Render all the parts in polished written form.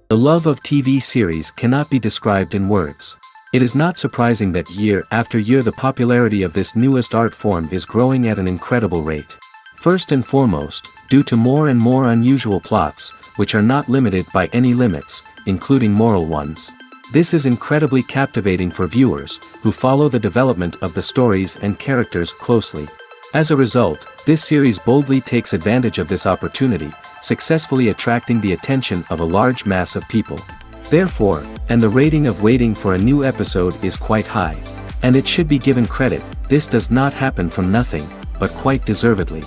The love of TV series cannot be described in words. It is not surprising that year after year the popularity of this newest art form is growing at an incredible rate. First and foremost, due to more and more unusual plots, which are not limited by any limits, including moral ones. This is incredibly captivating for viewers, who follow the development of the stories and characters closely. As a result, this series boldly takes advantage of this opportunity, successfully attracting the attention of a large mass of people. Therefore, and the rating of waiting for a new episode is quite high. And it should be given credit, this does not happen from nothing, but quite deservedly.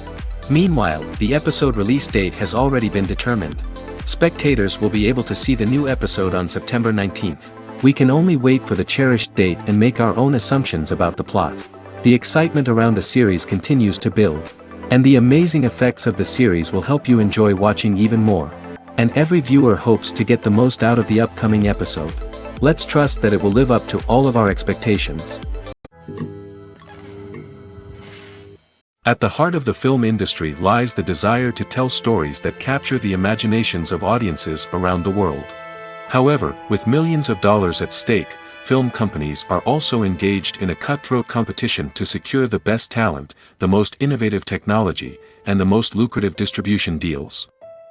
Meanwhile, the episode release date has already been determined. Spectators will be able to see the new episode on September 19th. We can only wait for the cherished date and make our own assumptions about the plot. The excitement around the series continues to build. And the amazing effects of the series will help you enjoy watching even more. And every viewer hopes to get the most out of the upcoming episode. Let's trust that it will live up to all of our expectations. At the heart of the film industry lies the desire to tell stories that capture the imaginations of audiences around the world. However, with millions of dollars at stake, film companies are also engaged in a cutthroat competition to secure the best talent, the most innovative technology, and the most lucrative distribution deals.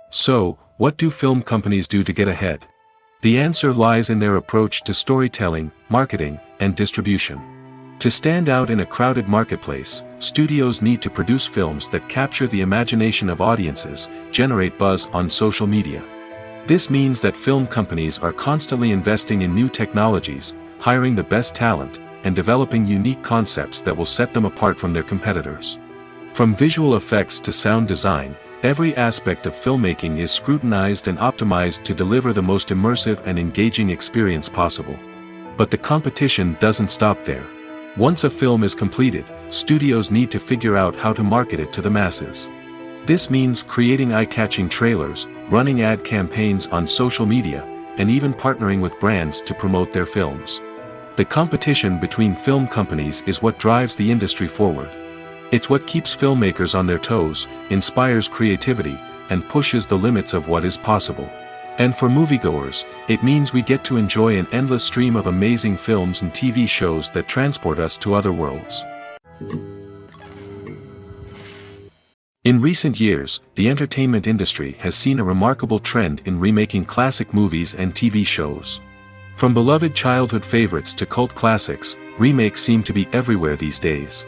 So, what do film companies do to get ahead? The answer lies in their approach to storytelling, marketing, and distribution. To stand out in a crowded marketplace, studios need to produce films that capture the imagination of audiences, generate buzz on social media. This means that film companies are constantly investing in new technologies, hiring the best talent, and developing unique concepts that will set them apart from their competitors. From visual effects to sound design, every aspect of filmmaking is scrutinized and optimized to deliver the most immersive and engaging experience possible. But the competition doesn't stop there. Once a film is completed, studios need to figure out how to market it to the masses. This means creating eye-catching trailers, running ad campaigns on social media, and even partnering with brands to promote their films. The competition between film companies is what drives the industry forward. It's what keeps filmmakers on their toes, inspires creativity, and pushes the limits of what is possible. And for moviegoers, it means we get to enjoy an endless stream of amazing films and TV shows that transport us to other worlds. In recent years, the entertainment industry has seen a remarkable trend in remaking classic movies and TV shows. From beloved childhood favorites to cult classics, remakes seem to be everywhere these days.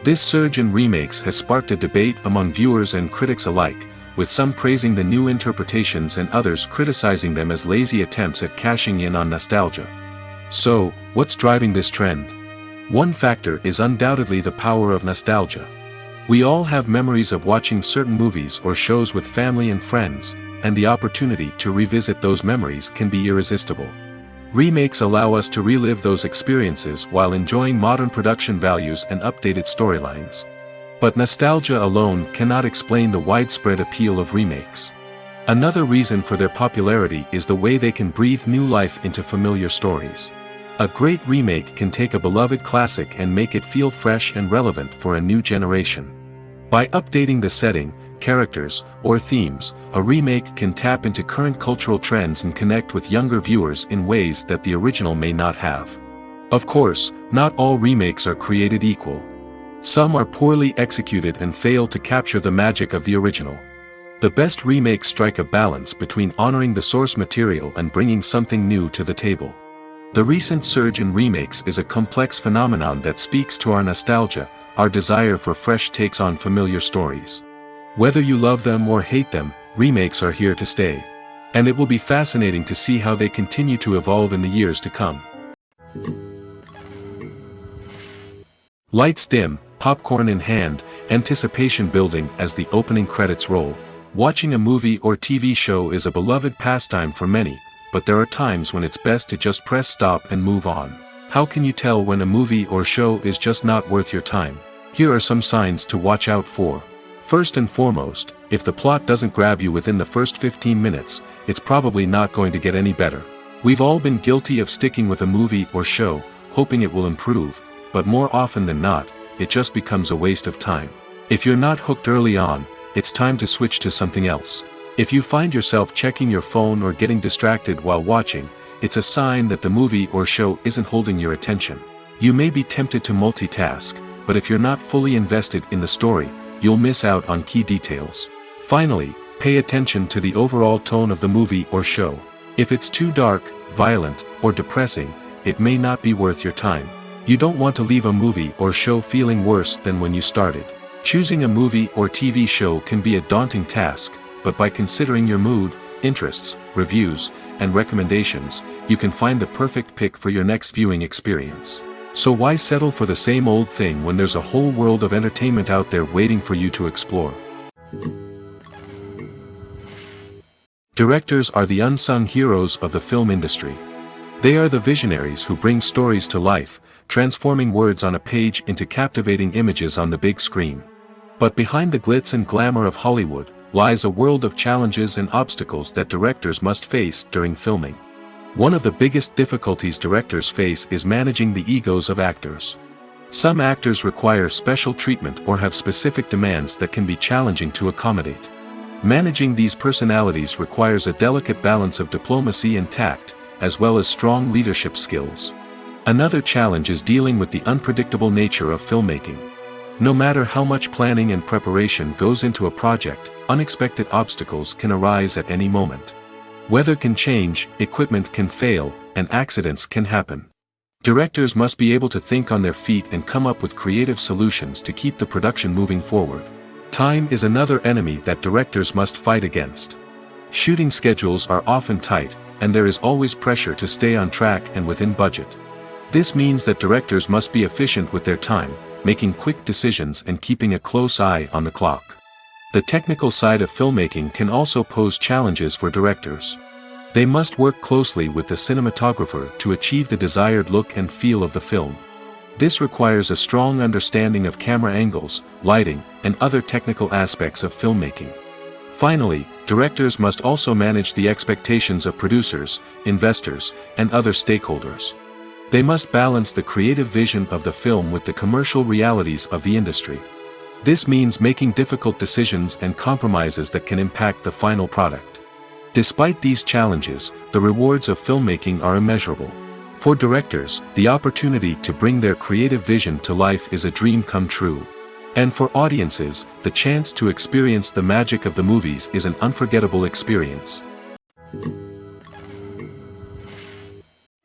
This surge in remakes has sparked a debate among viewers and critics alike, with some praising the new interpretations and others criticizing them as lazy attempts at cashing in on nostalgia. So, what's driving this trend? One factor is undoubtedly the power of nostalgia. We all have memories of watching certain movies or shows with family and friends, and the opportunity to revisit those memories can be irresistible. Remakes allow us to relive those experiences while enjoying modern production values and updated storylines. But nostalgia alone cannot explain the widespread appeal of remakes. Another reason for their popularity is the way they can breathe new life into familiar stories. A great remake can take a beloved classic and make it feel fresh and relevant for a new generation. By updating the setting, characters, or themes, a remake can tap into current cultural trends and connect with younger viewers in ways that the original may not have. Of course, not all remakes are created equal. Some are poorly executed and fail to capture the magic of the original. The best remakes strike a balance between honoring the source material and bringing something new to the table. The recent surge in remakes is a complex phenomenon that speaks to our nostalgia, our desire for fresh takes on familiar stories. Whether you love them or hate them, remakes are here to stay. And it will be fascinating to see how they continue to evolve in the years to come. Lights dim, popcorn in hand, anticipation building as the opening credits roll. Watching a movie or TV show is a beloved pastime for many, but there are times when it's best to just press stop and move on. How can you tell when a movie or show is just not worth your time? Here are some signs to watch out for. First and foremost, if the plot doesn't grab you within the first 15 minutes, it's probably not going to get any better. We've all been guilty of sticking with a movie or show, hoping it will improve, but more often than not, it just becomes a waste of time. If you're not hooked early on, it's time to switch to something else. If you find yourself checking your phone or getting distracted while watching, it's a sign that the movie or show isn't holding your attention. You may be tempted to multitask, but if you're not fully invested in the story, you'll miss out on key details. Finally, pay attention to the overall tone of the movie or show. If it's too dark, violent, or depressing, it may not be worth your time. You don't want to leave a movie or show feeling worse than when you started. Choosing a movie or TV show can be a daunting task, but by considering your mood, interests, reviews, and recommendations, you can find the perfect pick for your next viewing experience. So why settle for the same old thing when there's a whole world of entertainment out there waiting for you to explore? Directors are the unsung heroes of the film industry. They are the visionaries who bring stories to life, transforming words on a page into captivating images on the big screen. But behind the glitz and glamour of Hollywood, lies a world of challenges and obstacles that directors must face during filming. One of the biggest difficulties directors face is managing the egos of actors. Some actors require special treatment or have specific demands that can be challenging to accommodate. Managing these personalities requires a delicate balance of diplomacy and tact, as well as strong leadership skills. Another challenge is dealing with the unpredictable nature of filmmaking. No matter how much planning and preparation goes into a project, unexpected obstacles can arise at any moment. Weather can change, equipment can fail, and accidents can happen. Directors must be able to think on their feet and come up with creative solutions to keep the production moving forward. Time is another enemy that directors must fight against. Shooting schedules are often tight, and there is always pressure to stay on track and within budget. This means that directors must be efficient with their time, making quick decisions and keeping a close eye on the clock. The technical side of filmmaking can also pose challenges for directors. They must work closely with the cinematographer to achieve the desired look and feel of the film. This requires a strong understanding of camera angles, lighting, and other technical aspects of filmmaking. Finally, directors must also manage the expectations of producers, investors, and other stakeholders. They must balance the creative vision of the film with the commercial realities of the industry. This means making difficult decisions and compromises that can impact the final product. Despite these challenges, the rewards of filmmaking are immeasurable. For directors, the opportunity to bring their creative vision to life is a dream come true. And for audiences, the chance to experience the magic of the movies is an unforgettable experience.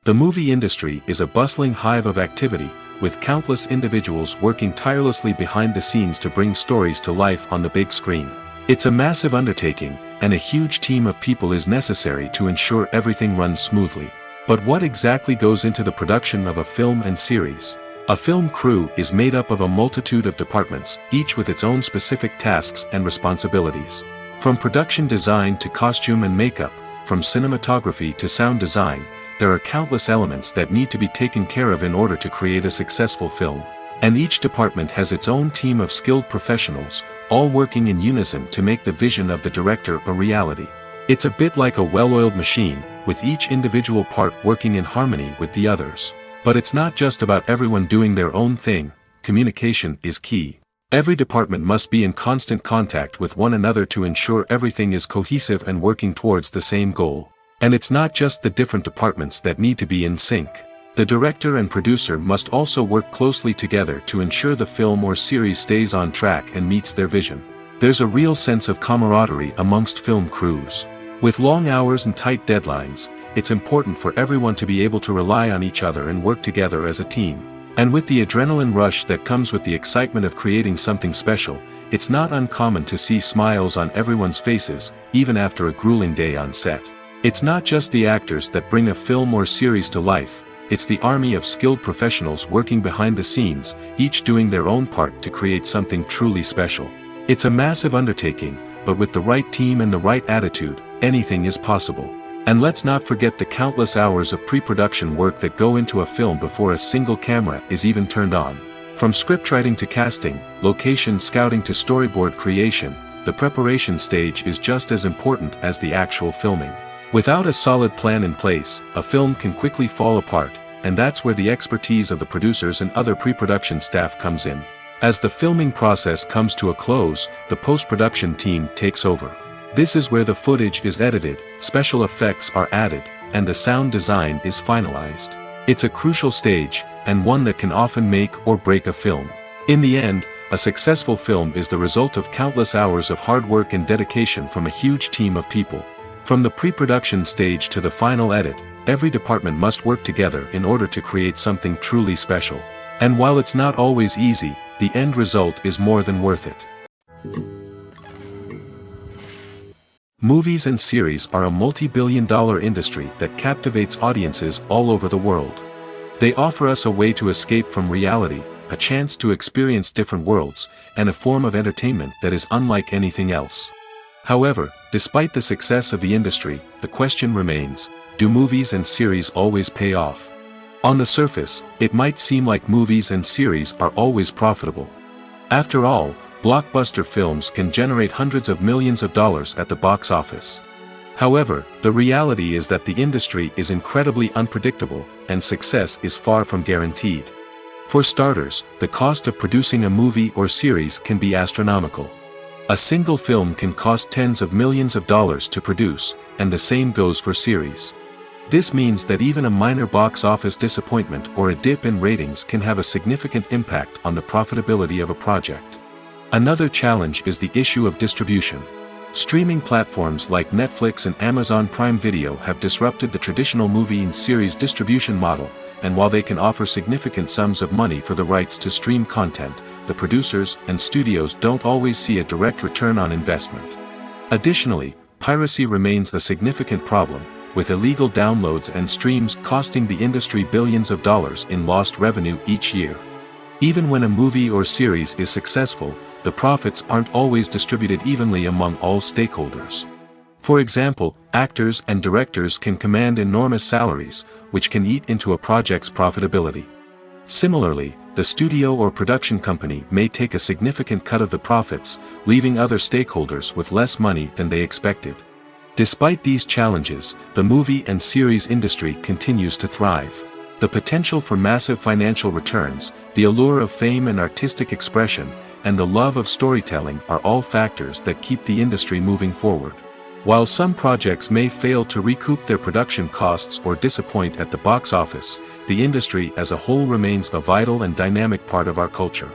The movie industry is a bustling hive of activity, with countless individuals working tirelessly behind the scenes to bring stories to life on the big screen. It's a massive undertaking, and a huge team of people is necessary to ensure everything runs smoothly. But what exactly goes into the production of a film and series? A film crew is made up of a multitude of departments, each with its own specific tasks and responsibilities. From production design to costume and makeup, from cinematography to sound design, there are countless elements that need to be taken care of in order to create a successful film. And each department has its own team of skilled professionals, all working in unison to make the vision of the director a reality. It's a bit like a well-oiled machine, with each individual part working in harmony with the others. But it's not just about everyone doing their own thing. Communication is key. Every department must be in constant contact with one another to ensure everything is cohesive and working towards the same goal. And it's not just the different departments that need to be in sync. The director and producer must also work closely together to ensure the film or series stays on track and meets their vision. There's a real sense of camaraderie amongst film crews. With long hours and tight deadlines, it's important for everyone to be able to rely on each other and work together as a team. And with the adrenaline rush that comes with the excitement of creating something special, it's not uncommon to see smiles on everyone's faces, even after a grueling day on set. It's not just the actors that bring a film or series to life, it's the army of skilled professionals working behind the scenes, each doing their own part to create something truly special. It's a massive undertaking, but with the right team and the right attitude, anything is possible. And let's not forget the countless hours of pre-production work that go into a film before a single camera is even turned on. From scriptwriting to casting, location scouting to storyboard creation, the preparation stage is just as important as the actual filming. Without a solid plan in place, a film can quickly fall apart, and that's where the expertise of the producers and other pre-production staff comes in. As the filming process comes to a close, the post-production team takes over. This is where the footage is edited, special effects are added, and the sound design is finalized. It's a crucial stage, and one that can often make or break a film. In the end, a successful film is the result of countless hours of hard work and dedication from a huge team of people. From the pre-production stage to the final edit, every department must work together in order to create something truly special. And while it's not always easy, the end result is more than worth it. Movies and series are a multi-billion-dollar industry that captivates audiences all over the world. They offer us a way to escape from reality, a chance to experience different worlds, and a form of entertainment that is unlike anything else. However, despite the success of the industry, the question remains, do movies and series always pay off? On the surface, it might seem like movies and series are always profitable. After all, blockbuster films can generate hundreds of millions of dollars at the box office. However, the reality is that the industry is incredibly unpredictable, and success is far from guaranteed. For starters, the cost of producing a movie or series can be astronomical. A single film can cost tens of millions of dollars to produce, and the same goes for series. This means that even a minor box office disappointment or a dip in ratings can have a significant impact on the profitability of a project. Another challenge is the issue of distribution. Streaming platforms like Netflix and Amazon Prime Video have disrupted the traditional movie and series distribution model, and while they can offer significant sums of money for the rights to stream content, the producers and studios don't always see a direct return on investment. Additionally, piracy remains a significant problem, with illegal downloads and streams costing the industry billions of dollars in lost revenue each year. Even when a movie or series is successful, the profits aren't always distributed evenly among all stakeholders. For example, actors and directors can command enormous salaries, which can eat into a project's profitability. Similarly, the studio or production company may take a significant cut of the profits, leaving other stakeholders with less money than they expected. Despite these challenges, the movie and series industry continues to thrive. The potential for massive financial returns, the allure of fame and artistic expression, and the love of storytelling are all factors that keep the industry moving forward. While some projects may fail to recoup their production costs or disappoint at the box office, the industry as a whole remains a vital and dynamic part of our culture.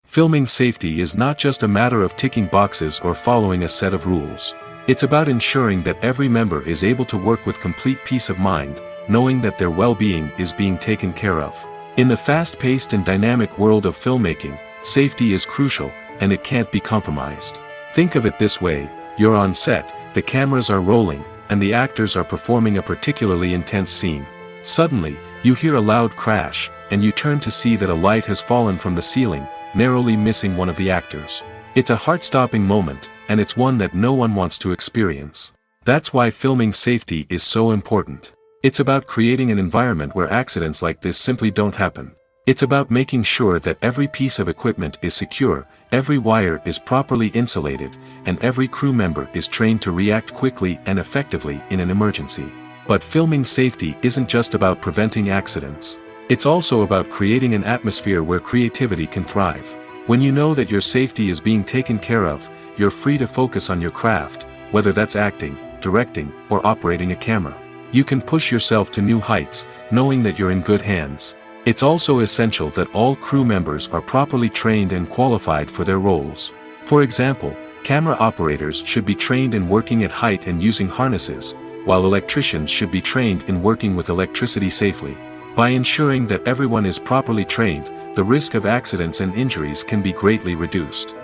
Filming safety is not just a matter of ticking boxes or following a set of rules. It's about ensuring that every member is able to work with complete peace of mind, knowing that their well-being is being taken care of. In the fast-paced and dynamic world of filmmaking, safety is crucial, and it can't be compromised. Think of it this way: you're on set, the cameras are rolling, and the actors are performing a particularly intense scene. Suddenly, you hear a loud crash, and you turn to see that a light has fallen from the ceiling, narrowly missing one of the actors. It's a heart-stopping moment, and it's one that no one wants to experience. That's why filming safety is so important. It's about creating an environment where accidents like this simply don't happen. It's about making sure that every piece of equipment is secure, every wire is properly insulated, and every crew member is trained to react quickly and effectively in an emergency. But filming safety isn't just about preventing accidents. It's also about creating an atmosphere where creativity can thrive. When you know that your safety is being taken care of, you're free to focus on your craft, whether that's acting, directing, or operating a camera. You can push yourself to new heights, knowing that you're in good hands. It's also essential that all crew members are properly trained and qualified for their roles. For example, camera operators should be trained in working at height and using harnesses, while electricians should be trained in working with electricity safely. By ensuring that everyone is properly trained, the risk of accidents and injuries can be greatly reduced.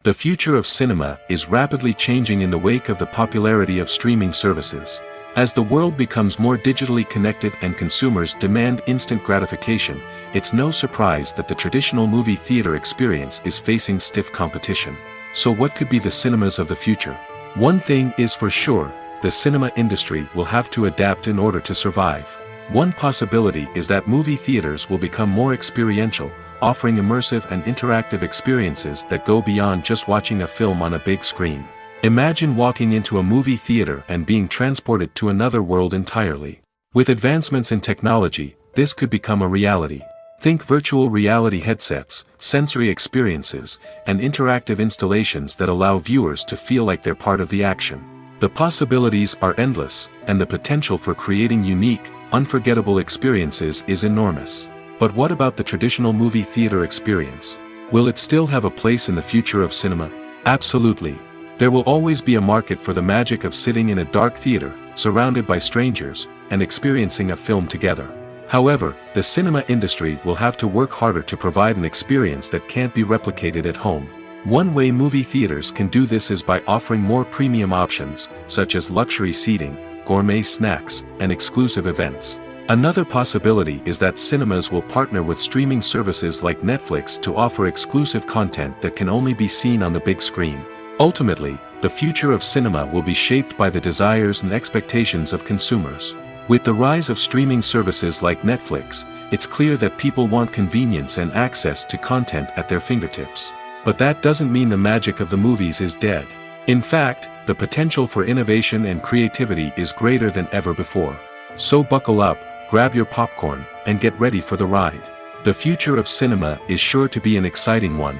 The future of cinema is rapidly changing in the wake of the popularity of streaming services. As the world becomes more digitally connected and consumers demand instant gratification, it's no surprise that the traditional movie theater experience is facing stiff competition. So what could be the cinemas of the future? One thing is for sure: the cinema industry will have to adapt in order to survive. One possibility is that movie theaters will become more experiential, offering immersive and interactive experiences that go beyond just watching a film on a big screen. Imagine walking into a movie theater and being transported to another world entirely. With advancements in technology, this could become a reality. Think virtual reality headsets, sensory experiences, and interactive installations that allow viewers to feel like they're part of the action. The possibilities are endless, and the potential for creating unique, unforgettable experiences is enormous. But what about the traditional movie theater experience? Will it still have a place in the future of cinema? Absolutely. There will always be a market for the magic of sitting in a dark theater, surrounded by strangers, and experiencing a film together. However, the cinema industry will have to work harder to provide an experience that can't be replicated at home. One way movie theaters can do this is by offering more premium options, such as luxury seating, gourmet snacks, and exclusive events. Another possibility is that cinemas will partner with streaming services like Netflix to offer exclusive content that can only be seen on the big screen. Ultimately, the future of cinema will be shaped by the desires and expectations of consumers. With the rise of streaming services like Netflix, it's clear that people want convenience and access to content at their fingertips. But that doesn't mean the magic of the movies is dead. In fact, the potential for innovation and creativity is greater than ever before. So buckle up, grab your popcorn, and get ready for the ride. The future of cinema is sure to be an exciting one.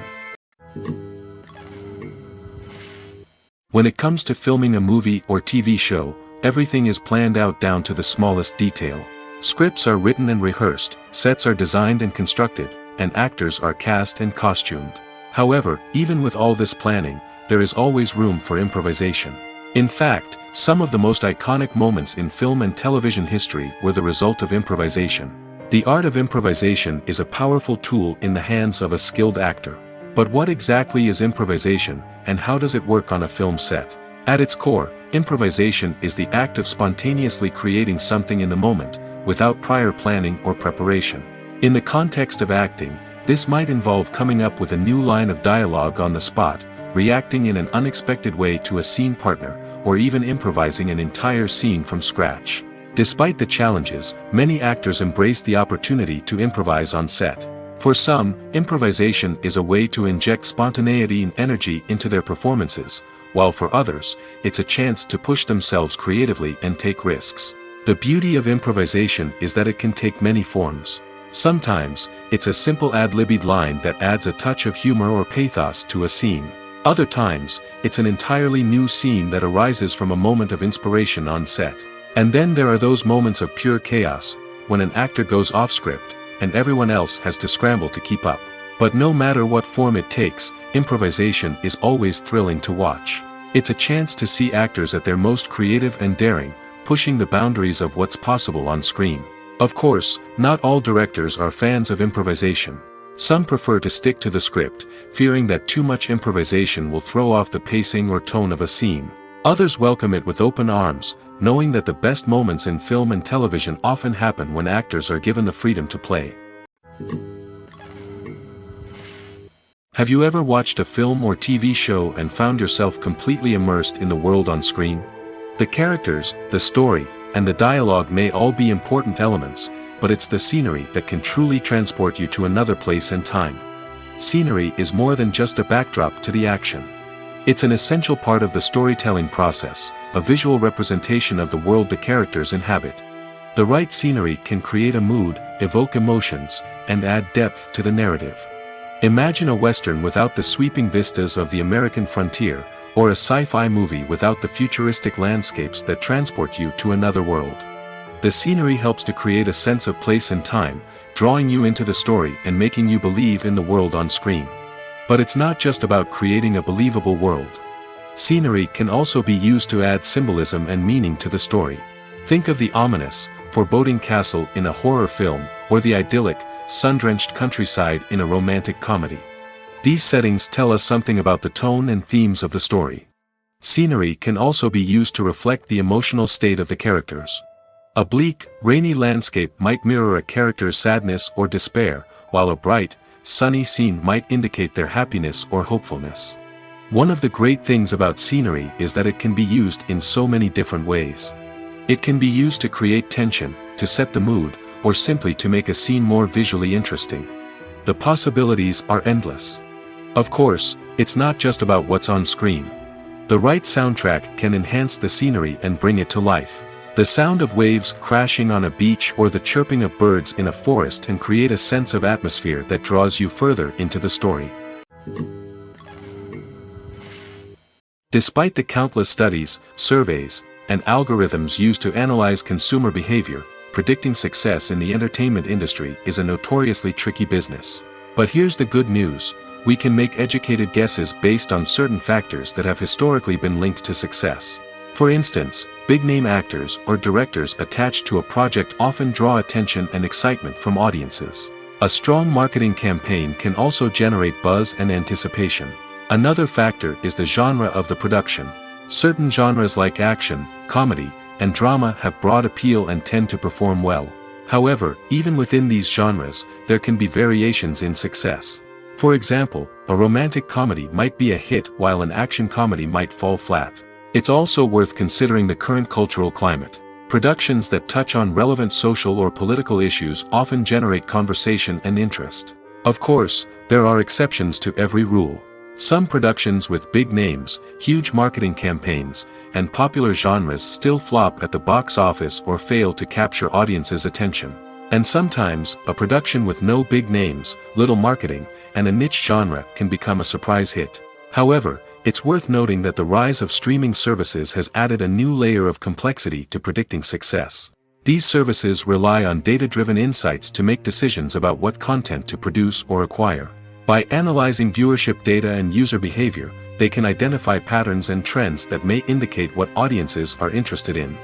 When it comes to filming a movie or TV show, everything is planned out down to the smallest detail. Scripts are written and rehearsed, sets are designed and constructed, and actors are cast and costumed. However, even with all this planning, there is always room for improvisation. In fact, some of the most iconic moments in film and television history were the result of improvisation. The art of improvisation is a powerful tool in the hands of a skilled actor. But what exactly is improvisation, and how does it work on a film set? At its core, improvisation is the act of spontaneously creating something in the moment, without prior planning or preparation. In the context of acting, this might involve coming up with a new line of dialogue on the spot, reacting in an unexpected way to a scene partner, or even improvising an entire scene from scratch. Despite the challenges, many actors embrace the opportunity to improvise on set. For some, improvisation is a way to inject spontaneity and energy into their performances, while for others, it's a chance to push themselves creatively and take risks. The beauty of improvisation is that it can take many forms. Sometimes, it's a simple ad-libbed line that adds a touch of humor or pathos to a scene. Other times, it's an entirely new scene that arises from a moment of inspiration on set. And then there are those moments of pure chaos, when an actor goes off script, and everyone else has to scramble to keep up. But no matter what form it takes, improvisation is always thrilling to watch. It's a chance to see actors at their most creative and daring, pushing the boundaries of what's possible on screen. Of course, not all directors are fans of improvisation. Some prefer to stick to the script, fearing that too much improvisation will throw off the pacing or tone of a scene. Others welcome it with open arms, knowing that the best moments in film and television often happen when actors are given the freedom to play. Have you ever watched a film or TV show and found yourself completely immersed in the world on screen? The characters, the story, and the dialogue may all be important elements, but it's the scenery that can truly transport you to another place and time. Scenery is more than just a backdrop to the action. It's an essential part of the storytelling process, a visual representation of the world the characters inhabit. The right scenery can create a mood, evoke emotions, and add depth to the narrative. Imagine a Western without the sweeping vistas of the American frontier, or a sci-fi movie without the futuristic landscapes that transport you to another world. The scenery helps to create a sense of place and time, drawing you into the story and making you believe in the world on screen. But it's not just about creating a believable world. Scenery can also be used to add symbolism and meaning to the story. Think of the ominous, foreboding castle in a horror film, or the idyllic, sun-drenched countryside in a romantic comedy. These settings tell us something about the tone and themes of the story. Scenery can also be used to reflect the emotional state of the characters. A bleak, rainy landscape might mirror a character's sadness or despair, while a bright, sunny scene might indicate their happiness or hopefulness. One of the great things about scenery is that it can be used in so many different ways. It can be used to create tension, to set the mood, or simply to make a scene more visually interesting. The possibilities are endless. Of course, it's not just about what's on screen. The right soundtrack can enhance the scenery and bring it to life. The sound of waves crashing on a beach or the chirping of birds in a forest can create a sense of atmosphere that draws you further into the story. Despite the countless studies, surveys, and algorithms used to analyze consumer behavior, predicting success in the entertainment industry is a notoriously tricky business. But here's the good news: we can make educated guesses based on certain factors that have historically been linked to success. For instance, big-name actors or directors attached to a project often draw attention and excitement from audiences. A strong marketing campaign can also generate buzz and anticipation. Another factor is the genre of the production. Certain genres like action, comedy, and drama have broad appeal and tend to perform well. However, even within these genres, there can be variations in success. For example, a romantic comedy might be a hit while an action comedy might fall flat. It's also worth considering the current cultural climate. Productions that touch on relevant social or political issues often generate conversation and interest. Of course, there are exceptions to every rule. Some productions with big names, huge marketing campaigns, and popular genres still flop at the box office or fail to capture audiences' attention. And sometimes, a production with no big names, little marketing, and a niche genre can become a surprise hit. However, it's worth noting that the rise of streaming services has added a new layer of complexity to predicting success. These services rely on data-driven insights to make decisions about what content to produce or acquire. By analyzing viewership data and user behavior, they can identify patterns and trends that may indicate what audiences are interested in.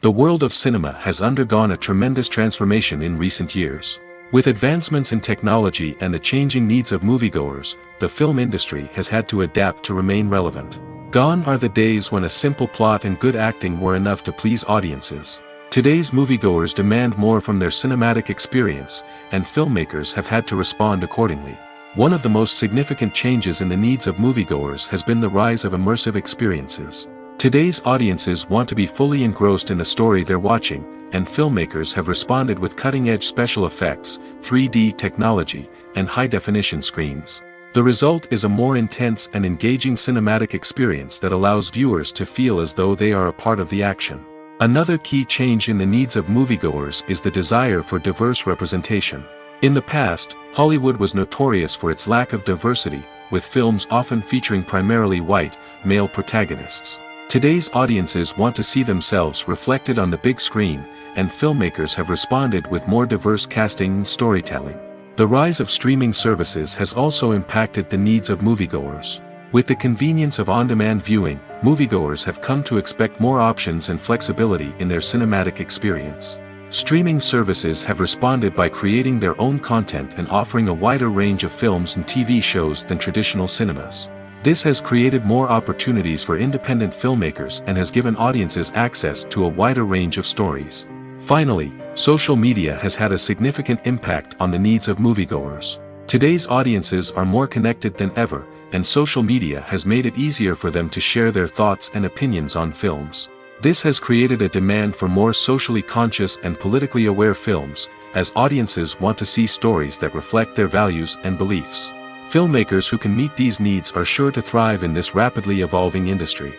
The world of cinema has undergone a tremendous transformation in recent years. With advancements in technology and the changing needs of moviegoers, the film industry has had to adapt to remain relevant. Gone are the days when a simple plot and good acting were enough to please audiences. Today's moviegoers demand more from their cinematic experience, and filmmakers have had to respond accordingly. One of the most significant changes in the needs of moviegoers has been the rise of immersive experiences. Today's audiences want to be fully engrossed in the story they're watching, and filmmakers have responded with cutting-edge special effects, 3D technology, and high-definition screens. The result is a more intense and engaging cinematic experience that allows viewers to feel as though they are a part of the action. Another key change in the needs of moviegoers is the desire for diverse representation. In the past, Hollywood was notorious for its lack of diversity, with films often featuring primarily white, male protagonists. Today's audiences want to see themselves reflected on the big screen, and filmmakers have responded with more diverse casting and storytelling. The rise of streaming services has also impacted the needs of moviegoers. With the convenience of on-demand viewing, moviegoers have come to expect more options and flexibility in their cinematic experience. Streaming services have responded by creating their own content and offering a wider range of films and TV shows than traditional cinemas. This has created more opportunities for independent filmmakers and has given audiences access to a wider range of stories. Finally, social media has had a significant impact on the needs of moviegoers. Today's audiences are more connected than ever, and social media has made it easier for them to share their thoughts and opinions on films. This has created a demand for more socially conscious and politically aware films, as audiences want to see stories that reflect their values and beliefs. Filmmakers who can meet these needs are sure to thrive in this rapidly evolving industry.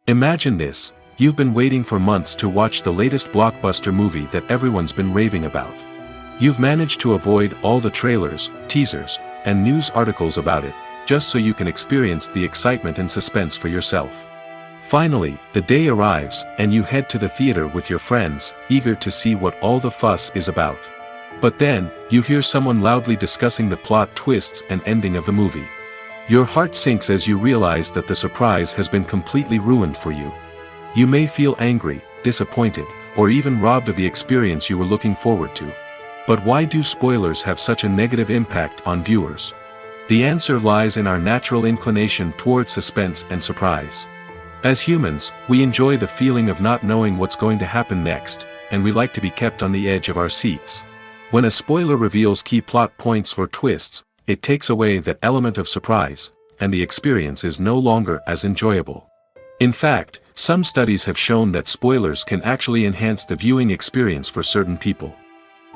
Imagine this: you've been waiting for months to watch the latest blockbuster movie that everyone's been raving about. You've managed to avoid all the trailers, teasers, and news articles about it, just so you can experience the excitement and suspense for yourself. Finally, the day arrives, and you head to the theater with your friends, eager to see what all the fuss is about. But then, you hear someone loudly discussing the plot twists and ending of the movie. Your heart sinks as you realize that the surprise has been completely ruined for you. You may feel angry, disappointed, or even robbed of the experience you were looking forward to. But why do spoilers have such a negative impact on viewers? The answer lies in our natural inclination towards suspense and surprise. As humans, we enjoy the feeling of not knowing what's going to happen next, and we like to be kept on the edge of our seats. When a spoiler reveals key plot points or twists, it takes away that element of surprise, and the experience is no longer as enjoyable. In fact, some studies have shown that spoilers can actually enhance the viewing experience for certain people.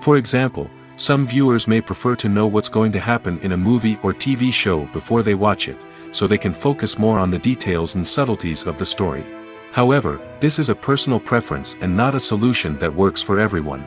For example, some viewers may prefer to know what's going to happen in a movie or TV show before they watch it, so they can focus more on the details and subtleties of the story. However, this is a personal preference and not a solution that works for everyone.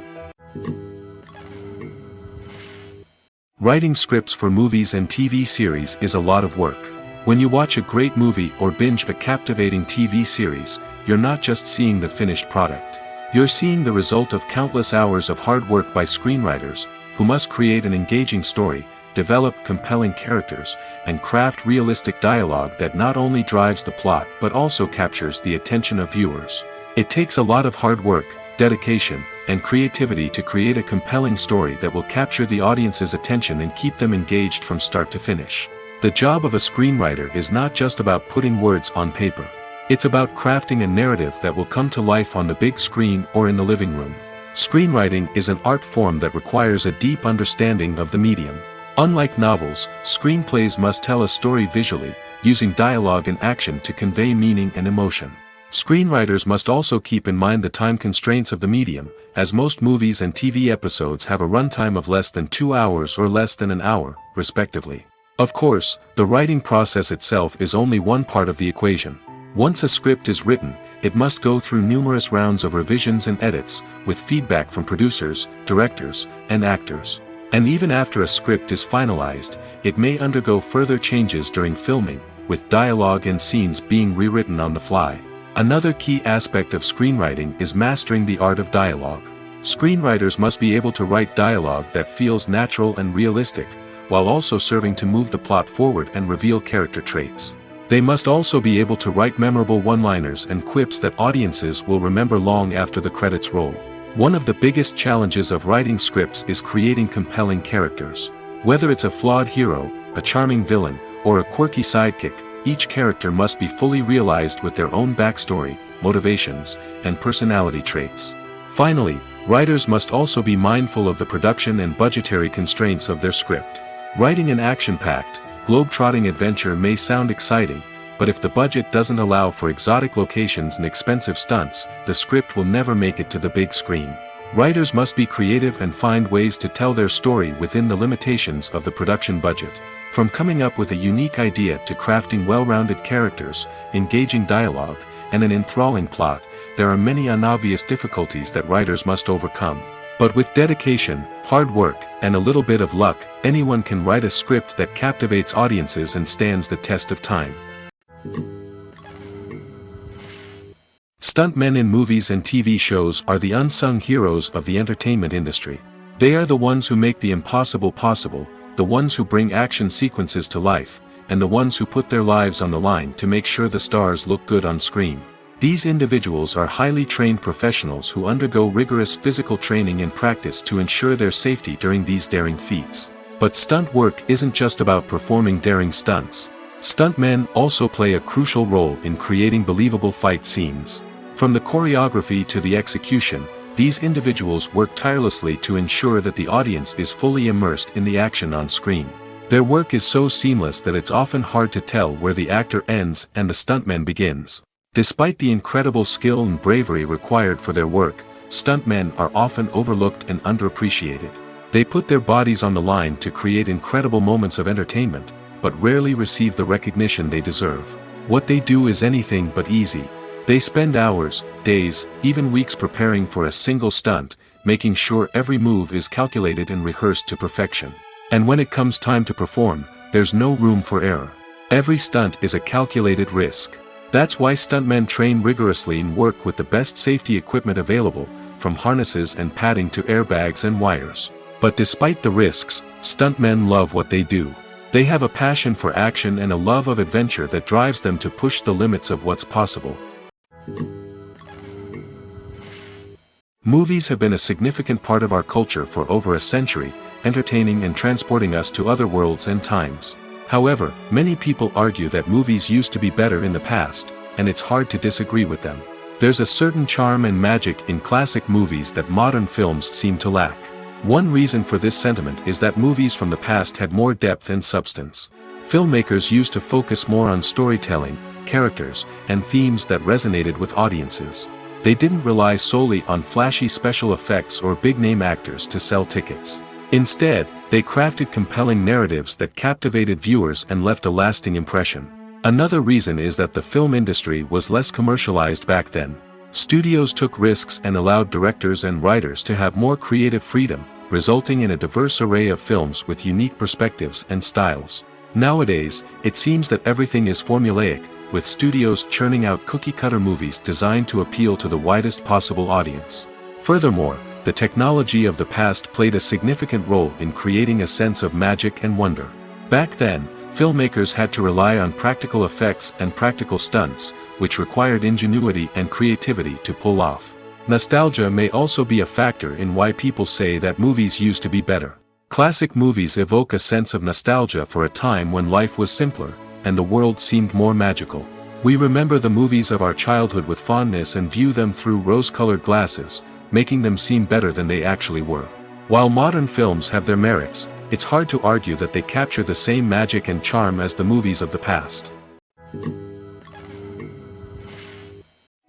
Writing scripts for movies and TV series is a lot of work. When you watch a great movie or binge a captivating TV series, you're not just seeing the finished product. You're seeing the result of countless hours of hard work by screenwriters, who must create an engaging story, develop compelling characters, and craft realistic dialogue that not only drives the plot but also captures the attention of viewers. It takes a lot of hard work, dedication, and creativity to create a compelling story that will capture the audience's attention and keep them engaged from start to finish. The job of a screenwriter is not just about putting words on paper. It's about crafting a narrative that will come to life on the big screen or in the living room. Screenwriting is an art form that requires a deep understanding of the medium. Unlike novels, screenplays must tell a story visually, using dialogue and action to convey meaning and emotion. Screenwriters must also keep in mind the time constraints of the medium, as most movies and TV episodes have a runtime of less than 2 hours or less than an hour, respectively. Of course, the writing process itself is only one part of the equation. Once a script is written, it must go through numerous rounds of revisions and edits, with feedback from producers, directors, and actors. And even after a script is finalized, it may undergo further changes during filming, with dialogue and scenes being rewritten on the fly. Another key aspect of screenwriting is mastering the art of dialogue. Screenwriters must be able to write dialogue that feels natural and realistic, while also serving to move the plot forward and reveal character traits. They must also be able to write memorable one-liners and quips that audiences will remember long after the credits roll. One of the biggest challenges of writing scripts is creating compelling characters. Whether it's a flawed hero, a charming villain, or a quirky sidekick, each character must be fully realized with their own backstory, motivations, and personality traits. Finally, writers must also be mindful of the production and budgetary constraints of their script. Writing an action-packed, globe-trotting adventure may sound exciting, but if the budget doesn't allow for exotic locations and expensive stunts, the script will never make it to the big screen. Writers must be creative and find ways to tell their story within the limitations of the production budget. From coming up with a unique idea to crafting well-rounded characters, engaging dialogue, and an enthralling plot, there are many unobvious difficulties that writers must overcome. But with dedication, hard work, and a little bit of luck, anyone can write a script that captivates audiences and stands the test of time. Stuntmen in movies and TV shows are the unsung heroes of the entertainment industry. They are the ones who make the impossible possible, the ones who bring action sequences to life, and the ones who put their lives on the line to make sure the stars look good on screen. These individuals are highly trained professionals who undergo rigorous physical training and practice to ensure their safety during these daring feats. But stunt work isn't just about performing daring stunts. Stuntmen also play a crucial role in creating believable fight scenes. From the choreography to the execution, these individuals work tirelessly to ensure that the audience is fully immersed in the action on screen. Their work is so seamless that it's often hard to tell where the actor ends and the stuntman begins. Despite the incredible skill and bravery required for their work, stuntmen are often overlooked and underappreciated. They put their bodies on the line to create incredible moments of entertainment, but rarely receive the recognition they deserve. What they do is anything but easy. They spend hours, days, even weeks preparing for a single stunt, making sure every move is calculated and rehearsed to perfection. And when it comes time to perform, there's no room for error. Every stunt is a calculated risk. That's why stuntmen train rigorously and work with the best safety equipment available, from harnesses and padding to airbags and wires. But despite the risks, stuntmen love what they do. They have a passion for action and a love of adventure that drives them to push the limits of what's possible. Movies have been a significant part of our culture for over a century, entertaining and transporting us to other worlds and times. However, many people argue that movies used to be better in the past, and it's hard to disagree with them. There's a certain charm and magic in classic movies that modern films seem to lack. One reason for this sentiment is that movies from the past had more depth and substance. Filmmakers used to focus more on storytelling, characters, and themes that resonated with audiences. They didn't rely solely on flashy special effects or big-name actors to sell tickets. Instead, they crafted compelling narratives that captivated viewers and left a lasting impression. Another reason is that the film industry was less commercialized back then. Studios took risks and allowed directors and writers to have more creative freedom, resulting in a diverse array of films with unique perspectives and styles. Nowadays, it seems that everything is formulaic, with studios churning out cookie-cutter movies designed to appeal to the widest possible audience. Furthermore, the technology of the past played a significant role in creating a sense of magic and wonder. Back then, filmmakers had to rely on practical effects and practical stunts, which required ingenuity and creativity to pull off. Nostalgia may also be a factor in why people say that movies used to be better. Classic movies evoke a sense of nostalgia for a time when life was simpler, and the world seemed more magical. We remember the movies of our childhood with fondness and view them through rose-colored glasses, making them seem better than they actually were. While modern films have their merits, it's hard to argue that they capture the same magic and charm as the movies of the past.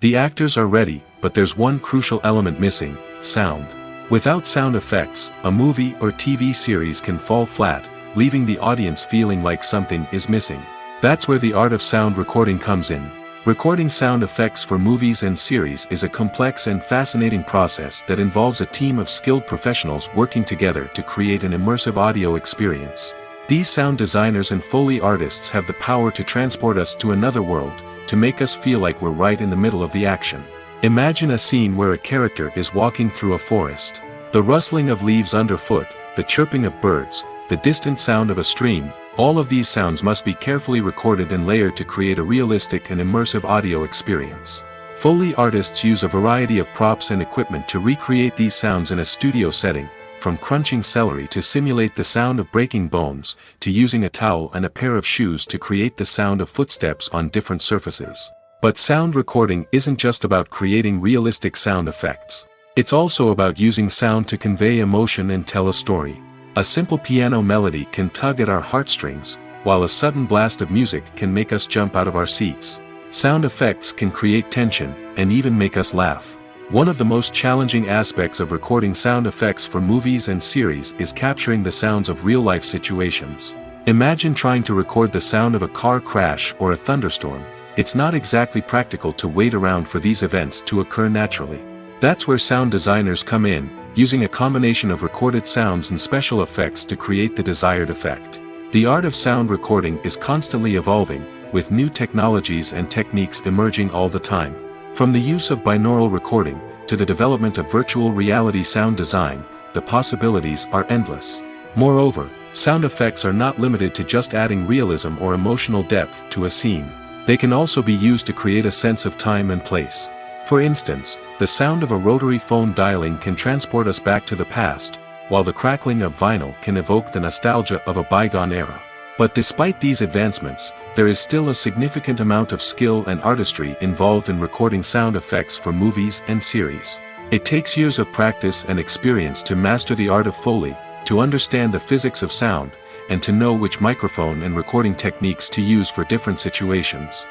The actors are ready, but there's one crucial element missing: sound. Without sound effects, a movie or TV series can fall flat, leaving the audience feeling like something is missing. That's where the art of sound recording comes in. Recording sound effects for movies and series is a complex and fascinating process that involves a team of skilled professionals working together to create an immersive audio experience. These sound designers and Foley artists have the power to transport us to another world, to make us feel like we're right in the middle of the action. Imagine a scene where a character is walking through a forest. The rustling of leaves underfoot, the chirping of birds, the distant sound of a stream, all of these sounds must be carefully recorded and layered to create a realistic and immersive audio experience. Foley artists use a variety of props and equipment to recreate these sounds in a studio setting, from crunching celery to simulate the sound of breaking bones, to using a towel and a pair of shoes to create the sound of footsteps on different surfaces. But sound recording isn't just about creating realistic sound effects. It's also about using sound to convey emotion and tell a story. A simple piano melody can tug at our heartstrings, while a sudden blast of music can make us jump out of our seats. Sound effects can create tension, and even make us laugh. One of the most challenging aspects of recording sound effects for movies and series is capturing the sounds of real-life situations. Imagine trying to record the sound of a car crash or a thunderstorm. It's not exactly practical to wait around for these events to occur naturally. That's where sound designers come in, using a combination of recorded sounds and special effects to create the desired effect. The art of sound recording is constantly evolving, with new technologies and techniques emerging all the time. From the use of binaural recording, to the development of virtual reality sound design, the possibilities are endless. Moreover, sound effects are not limited to just adding realism or emotional depth to a scene. They can also be used to create a sense of time and place. For instance, the sound of a rotary phone dialing can transport us back to the past, while the crackling of vinyl can evoke the nostalgia of a bygone era. But despite these advancements, there is still a significant amount of skill and artistry involved in recording sound effects for movies and series. It takes years of practice and experience to master the art of Foley, to understand the physics of sound, and to know which microphone and recording techniques to use for different situations.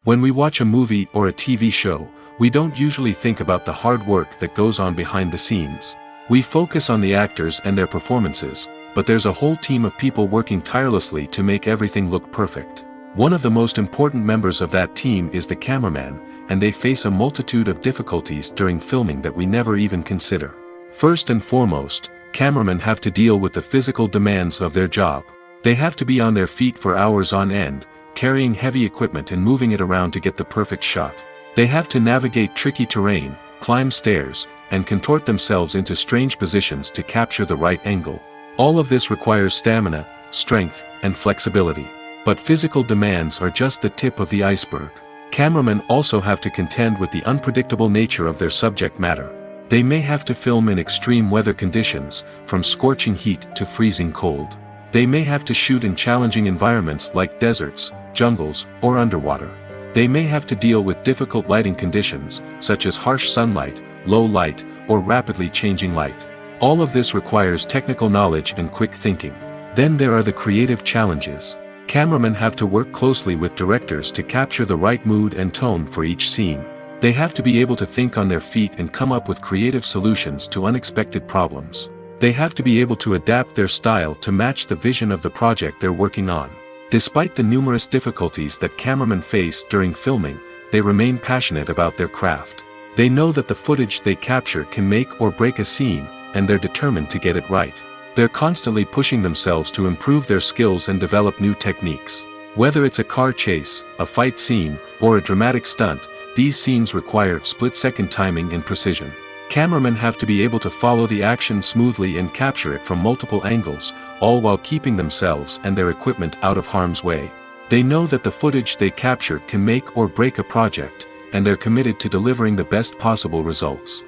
When we watch a movie or a TV show, we don't usually think about the hard work that goes on behind the scenes. We focus on the actors and their performances, but there's a whole team of people working tirelessly to make everything look perfect. One of the most important members of that team is the cameraman, and they face a multitude of difficulties during filming that we never even consider. First and foremost, cameramen have to deal with the physical demands of their job. They have to be on their feet for hours on end, carrying heavy equipment and moving it around to get the perfect shot. They have to navigate tricky terrain, climb stairs, and contort themselves into strange positions to capture the right angle. All of this requires stamina, strength, and flexibility. But physical demands are just the tip of the iceberg. Cameramen also have to contend with the unpredictable nature of their subject matter. They may have to film in extreme weather conditions, from scorching heat to freezing cold. They may have to shoot in challenging environments like deserts, jungles, or underwater. They may have to deal with difficult lighting conditions, such as harsh sunlight, low light, or rapidly changing light. All of this requires technical knowledge and quick thinking. Then there are the creative challenges. Cameramen have to work closely with directors to capture the right mood and tone for each scene. They have to be able to think on their feet and come up with creative solutions to unexpected problems. They have to be able to adapt their style to match the vision of the project they're working on. Despite the numerous difficulties that cameramen face during filming, they remain passionate about their craft. They know that the footage they capture can make or break a scene, and they're determined to get it right. They're constantly pushing themselves to improve their skills and develop new techniques. Whether it's a car chase, a fight scene, or a dramatic stunt, these scenes require split-second timing and precision. Cameramen have to be able to follow the action smoothly and capture it from multiple angles, all while keeping themselves and their equipment out of harm's way. They know that the footage they capture can make or break a project, and they're committed to delivering the best possible results.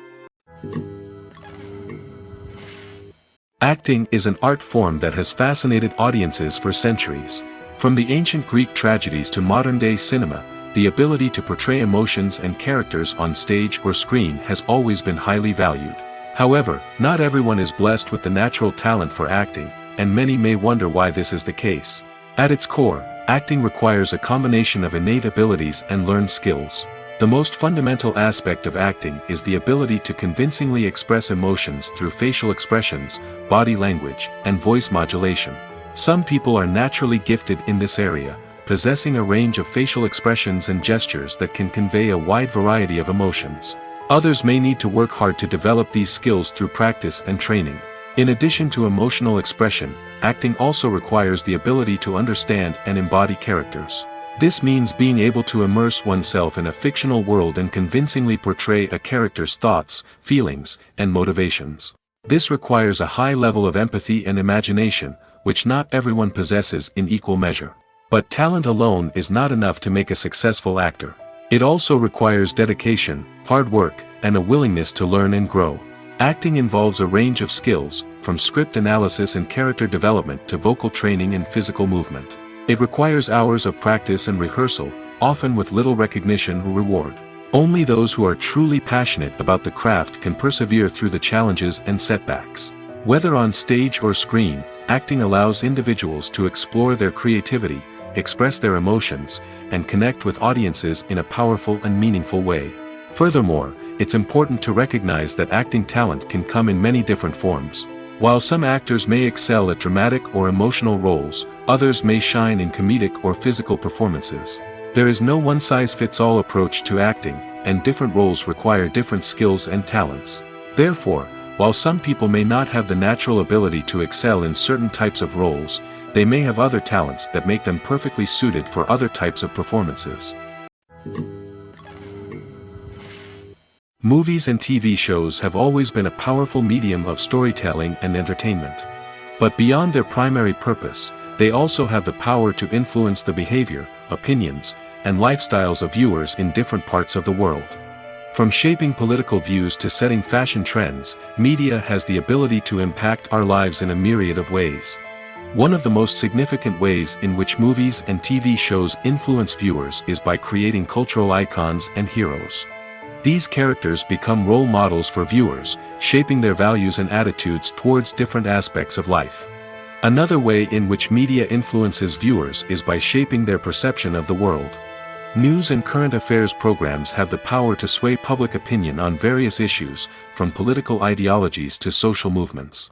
Acting is an art form that has fascinated audiences for centuries. From the ancient Greek tragedies to modern-day cinema, the ability to portray emotions and characters on stage or screen has always been highly valued. However, not everyone is blessed with the natural talent for acting, and many may wonder why this is the case. At its core, acting requires a combination of innate abilities and learned skills. The most fundamental aspect of acting is the ability to convincingly express emotions through facial expressions, body language, and voice modulation. Some people are naturally gifted in this area, possessing a range of facial expressions and gestures that can convey a wide variety of emotions. Others may need to work hard to develop these skills through practice and training. In addition to emotional expression, acting also requires the ability to understand and embody characters. This means being able to immerse oneself in a fictional world and convincingly portray a character's thoughts, feelings, and motivations. This requires a high level of empathy and imagination, which not everyone possesses in equal measure. But talent alone is not enough to make a successful actor. It also requires dedication, hard work, and a willingness to learn and grow. Acting involves a range of skills, from script analysis and character development to vocal training and physical movement. It requires hours of practice and rehearsal, often with little recognition or reward. Only those who are truly passionate about the craft can persevere through the challenges and setbacks. Whether on stage or screen, acting allows individuals to explore their creativity, express their emotions, and connect with audiences in a powerful and meaningful way. Furthermore, it's important to recognize that acting talent can come in many different forms. While some actors may excel at dramatic or emotional roles, others may shine in comedic or physical performances. There is no one-size-fits-all approach to acting, and different roles require different skills and talents. Therefore, while some people may not have the natural ability to excel in certain types of roles, they may have other talents that make them perfectly suited for other types of performances. Movies and TV shows have always been a powerful medium of storytelling and entertainment. But beyond their primary purpose, they also have the power to influence the behavior, opinions, and lifestyles of viewers in different parts of the world. From shaping political views to setting fashion trends, media has the ability to impact our lives in a myriad of ways. One of the most significant ways in which movies and TV shows influence viewers is by creating cultural icons and heroes. These characters become role models for viewers, shaping their values and attitudes towards different aspects of life. Another way in which media influences viewers is by shaping their perception of the world. News and current affairs programs have the power to sway public opinion on various issues, from political ideologies to social movements.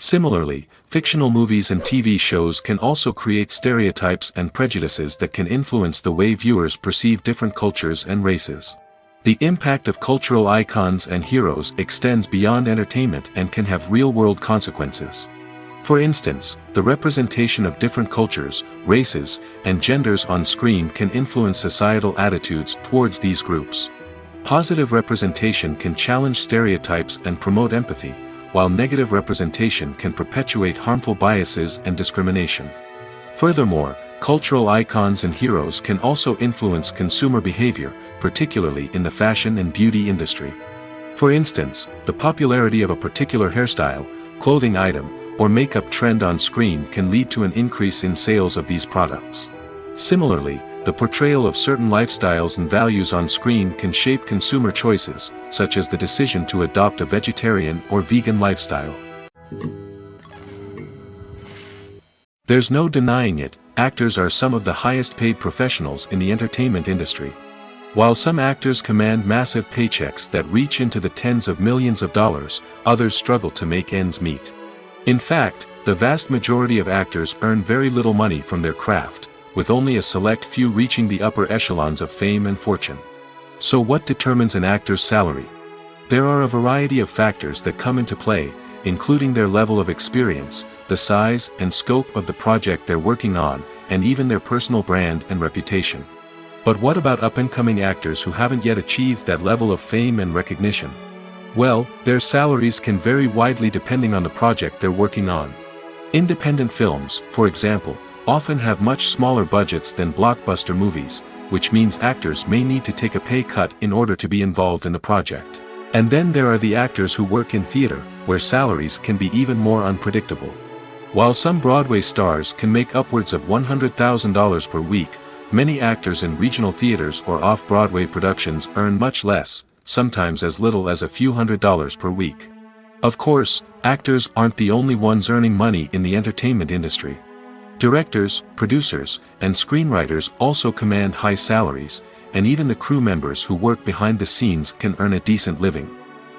Similarly, fictional movies and TV shows can also create stereotypes and prejudices that can influence the way viewers perceive different cultures and races. The impact of cultural icons and heroes extends beyond entertainment and can have real-world consequences. For instance, the representation of different cultures, races, and genders on screen can influence societal attitudes towards these groups. Positive representation can challenge stereotypes and promote empathy, while negative representation can perpetuate harmful biases and discrimination. Furthermore, cultural icons and heroes can also influence consumer behavior, particularly in the fashion and beauty industry. For instance, the popularity of a particular hairstyle, clothing item, or makeup trend on screen can lead to an increase in sales of these products. Similarly, the portrayal of certain lifestyles and values on screen can shape consumer choices, such as the decision to adopt a vegetarian or vegan lifestyle. There's no denying it, actors are some of the highest paid professionals in the entertainment industry. While some actors command massive paychecks that reach into the tens of millions of dollars, others struggle to make ends meet. In fact, the vast majority of actors earn very little money from their craft, with only a select few reaching the upper echelons of fame and fortune. So what determines an actor's salary? There are a variety of factors that come into play, including their level of experience, the size and scope of the project they're working on, and even their personal brand and reputation. But what about up-and-coming actors who haven't yet achieved that level of fame and recognition? Well, their salaries can vary widely depending on the project they're working on. Independent films, for example, often have much smaller budgets than blockbuster movies, which means actors may need to take a pay cut in order to be involved in the project. And then there are the actors who work in theater, where salaries can be even more unpredictable. While some Broadway stars can make upwards of $100,000 per week, many actors in regional theaters or off-Broadway productions earn much less, sometimes as little as a few $100s per week. Of course, actors aren't the only ones earning money in the entertainment industry. Directors, producers, and screenwriters also command high salaries, and even the crew members who work behind the scenes can earn a decent living.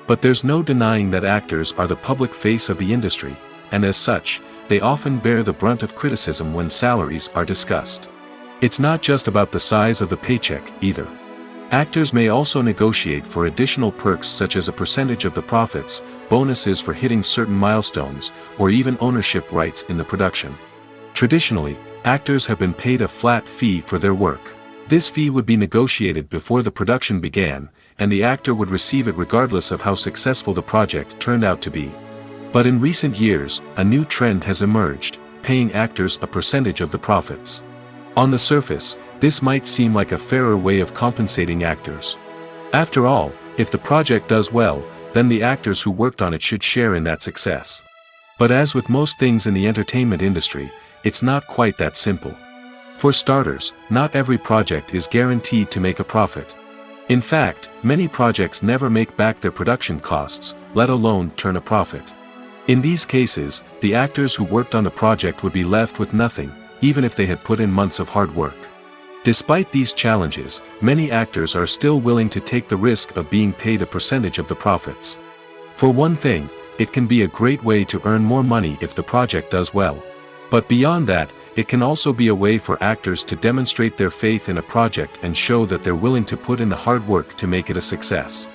But there's no denying that actors are the public face of the industry, and as such, they often bear the brunt of criticism when salaries are discussed. It's not just about the size of the paycheck, either. Actors may also negotiate for additional perks such as a percentage of the profits, bonuses for hitting certain milestones, or even ownership rights in the production. Traditionally, actors have been paid a flat fee for their work. This fee would be negotiated before the production began, and the actor would receive it regardless of how successful the project turned out to be. But in recent years, a new trend has emerged, paying actors a percentage of the profits. On the surface, this might seem like a fairer way of compensating actors. After all, if the project does well, then the actors who worked on it should share in that success. But as with most things in the entertainment industry, it's not quite that simple. For starters, not every project is guaranteed to make a profit. In fact, many projects never make back their production costs, let alone turn a profit. In these cases, the actors who worked on the project would be left with nothing, even if they had put in months of hard work. Despite these challenges, many actors are still willing to take the risk of being paid a percentage of the profits. For one thing, it can be a great way to earn more money if the project does well. But beyond that, it can also be a way for actors to demonstrate their faith in a project and show that they're willing to put in the hard work to make it a success.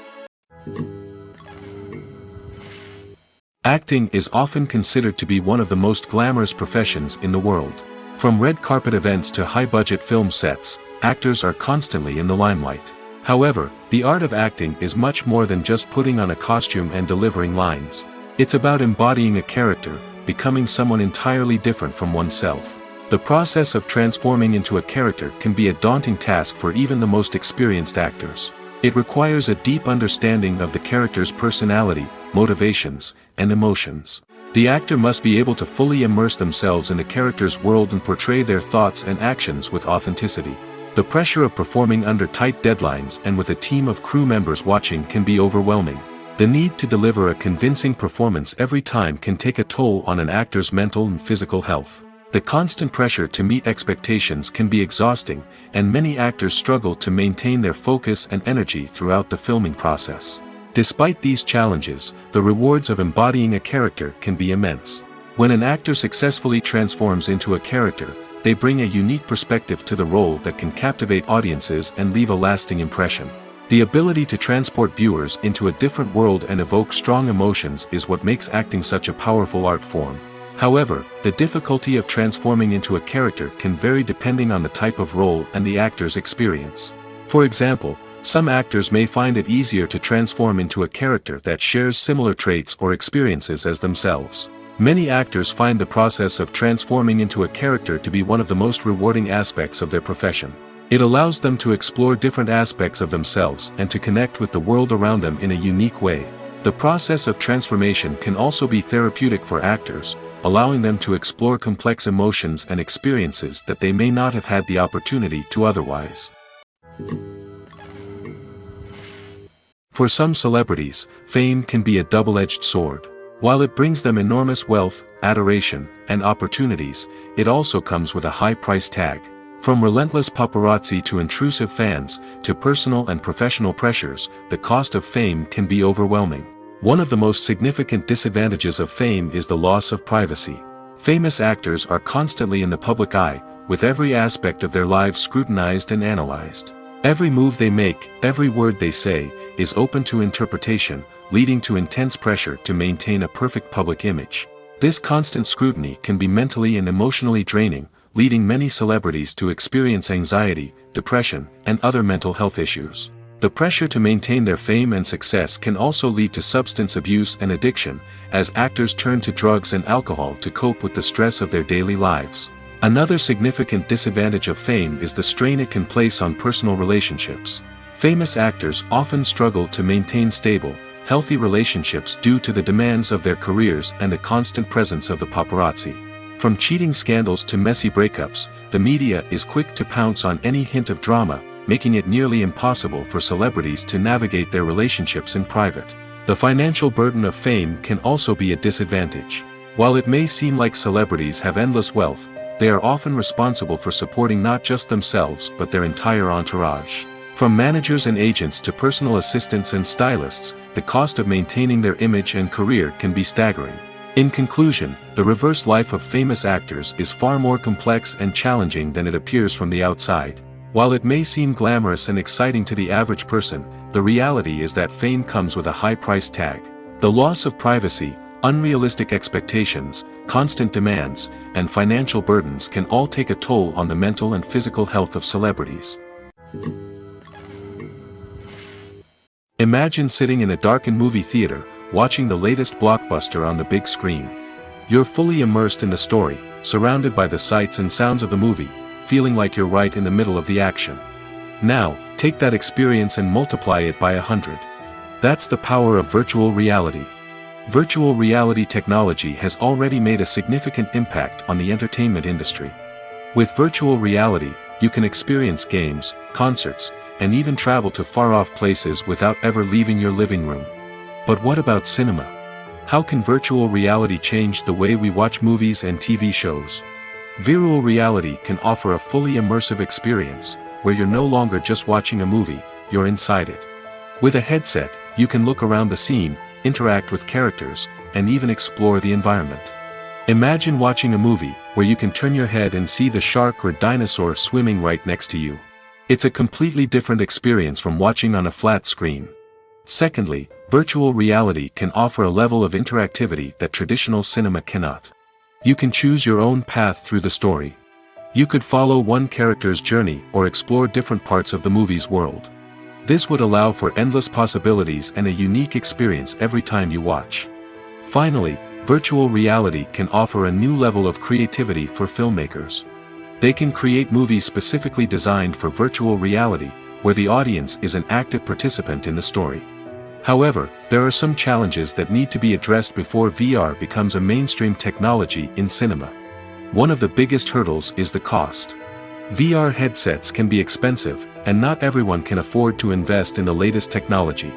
Acting is often considered to be one of the most glamorous professions in the world. From red carpet events to high-budget film sets, actors are constantly in the limelight. However, the art of acting is much more than just putting on a costume and delivering lines. It's about embodying a character, becoming someone entirely different from oneself. The process of transforming into a character can be a daunting task for even the most experienced actors. It requires a deep understanding of the character's personality, motivations, and emotions. The actor must be able to fully immerse themselves in the character's world and portray their thoughts and actions with authenticity. The pressure of performing under tight deadlines and with a team of crew members watching can be overwhelming. The need to deliver a convincing performance every time can take a toll on an actor's mental and physical health. The constant pressure to meet expectations can be exhausting, and many actors struggle to maintain their focus and energy throughout the filming process. Despite these challenges, the rewards of embodying a character can be immense. When an actor successfully transforms into a character, they bring a unique perspective to the role that can captivate audiences and leave a lasting impression. The ability to transport viewers into a different world and evoke strong emotions is what makes acting such a powerful art form. However, the difficulty of transforming into a character can vary depending on the type of role and the actor's experience. For example, some actors may find it easier to transform into a character that shares similar traits or experiences as themselves. Many actors find the process of transforming into a character to be one of the most rewarding aspects of their profession. It allows them to explore different aspects of themselves and to connect with the world around them in a unique way. The process of transformation can also be therapeutic for actors, allowing them to explore complex emotions and experiences that they may not have had the opportunity to otherwise. For some celebrities, fame can be a double-edged sword. While it brings them enormous wealth, adoration, and opportunities, it also comes with a high price tag. From relentless paparazzi to intrusive fans, to personal and professional pressures, the cost of fame can be overwhelming. One of the most significant disadvantages of fame is the loss of privacy. Famous actors are constantly in the public eye, with every aspect of their lives scrutinized and analyzed. Every move they make, every word they say, is open to interpretation, leading to intense pressure to maintain a perfect public image. This constant scrutiny can be mentally and emotionally draining, leading many celebrities to experience anxiety, depression, and other mental health issues. The pressure to maintain their fame and success can also lead to substance abuse and addiction, as actors turn to drugs and alcohol to cope with the stress of their daily lives. Another significant disadvantage of fame is the strain it can place on personal relationships. Famous actors often struggle to maintain stable, healthy relationships due to the demands of their careers and the constant presence of the paparazzi. From cheating scandals to messy breakups, the media is quick to pounce on any hint of drama, making it nearly impossible for celebrities to navigate their relationships in private. The financial burden of fame can also be a disadvantage. While it may seem like celebrities have endless wealth, they are often responsible for supporting not just themselves but their entire entourage. From managers and agents to personal assistants and stylists, the cost of maintaining their image and career can be staggering. In conclusion, the reverse life of famous actors is far more complex and challenging than it appears from the outside. While it may seem glamorous and exciting to the average person, the reality is that fame comes with a high price tag. The loss of privacy, unrealistic expectations, constant demands, and financial burdens can all take a toll on the mental and physical health of celebrities. Imagine sitting in a darkened movie theater, watching the latest blockbuster on the big screen. You're fully immersed in the story, surrounded by the sights and sounds of the movie, feeling like you're right in the middle of the action. Now, take that experience and multiply it by 100. That's the power of virtual reality. Virtual reality technology has already made a significant impact on the entertainment industry. With virtual reality, you can experience games, concerts, and even travel to far-off places without ever leaving your living room. But what about cinema? How can virtual reality change the way we watch movies and TV shows? Virtual reality can offer a fully immersive experience, where you're no longer just watching a movie, you're inside it. With a headset, you can look around the scene, interact with characters, and even explore the environment. Imagine watching a movie where you can turn your head and see the shark or dinosaur swimming right next to you. It's a completely different experience from watching on a flat screen. Secondly, virtual reality can offer a level of interactivity that traditional cinema cannot. You can choose your own path through the story. You could follow one character's journey or explore different parts of the movie's world. This would allow for endless possibilities and a unique experience every time you watch. Finally, virtual reality can offer a new level of creativity for filmmakers. They can create movies specifically designed for virtual reality, where the audience is an active participant in the story. However, there are some challenges that need to be addressed before VR becomes a mainstream technology in cinema. One of the biggest hurdles is the cost. VR headsets can be expensive, and not everyone can afford to invest in the latest technology.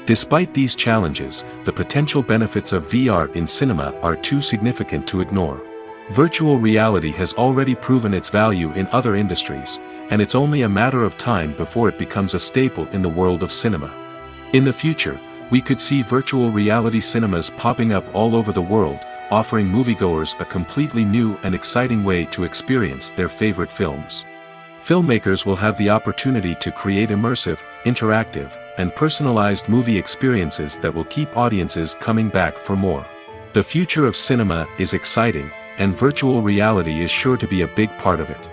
Despite these challenges, the potential benefits of VR in cinema are too significant to ignore. Virtual reality has already proven its value in other industries, and it's only a matter of time before it becomes a staple in the world of cinema. In the future, we could see virtual reality cinemas popping up all over the world, offering moviegoers a completely new and exciting way to experience their favorite films. Filmmakers will have the opportunity to create immersive, interactive, and personalized movie experiences that will keep audiences coming back for more. The future of cinema is exciting, and virtual reality is sure to be a big part of it.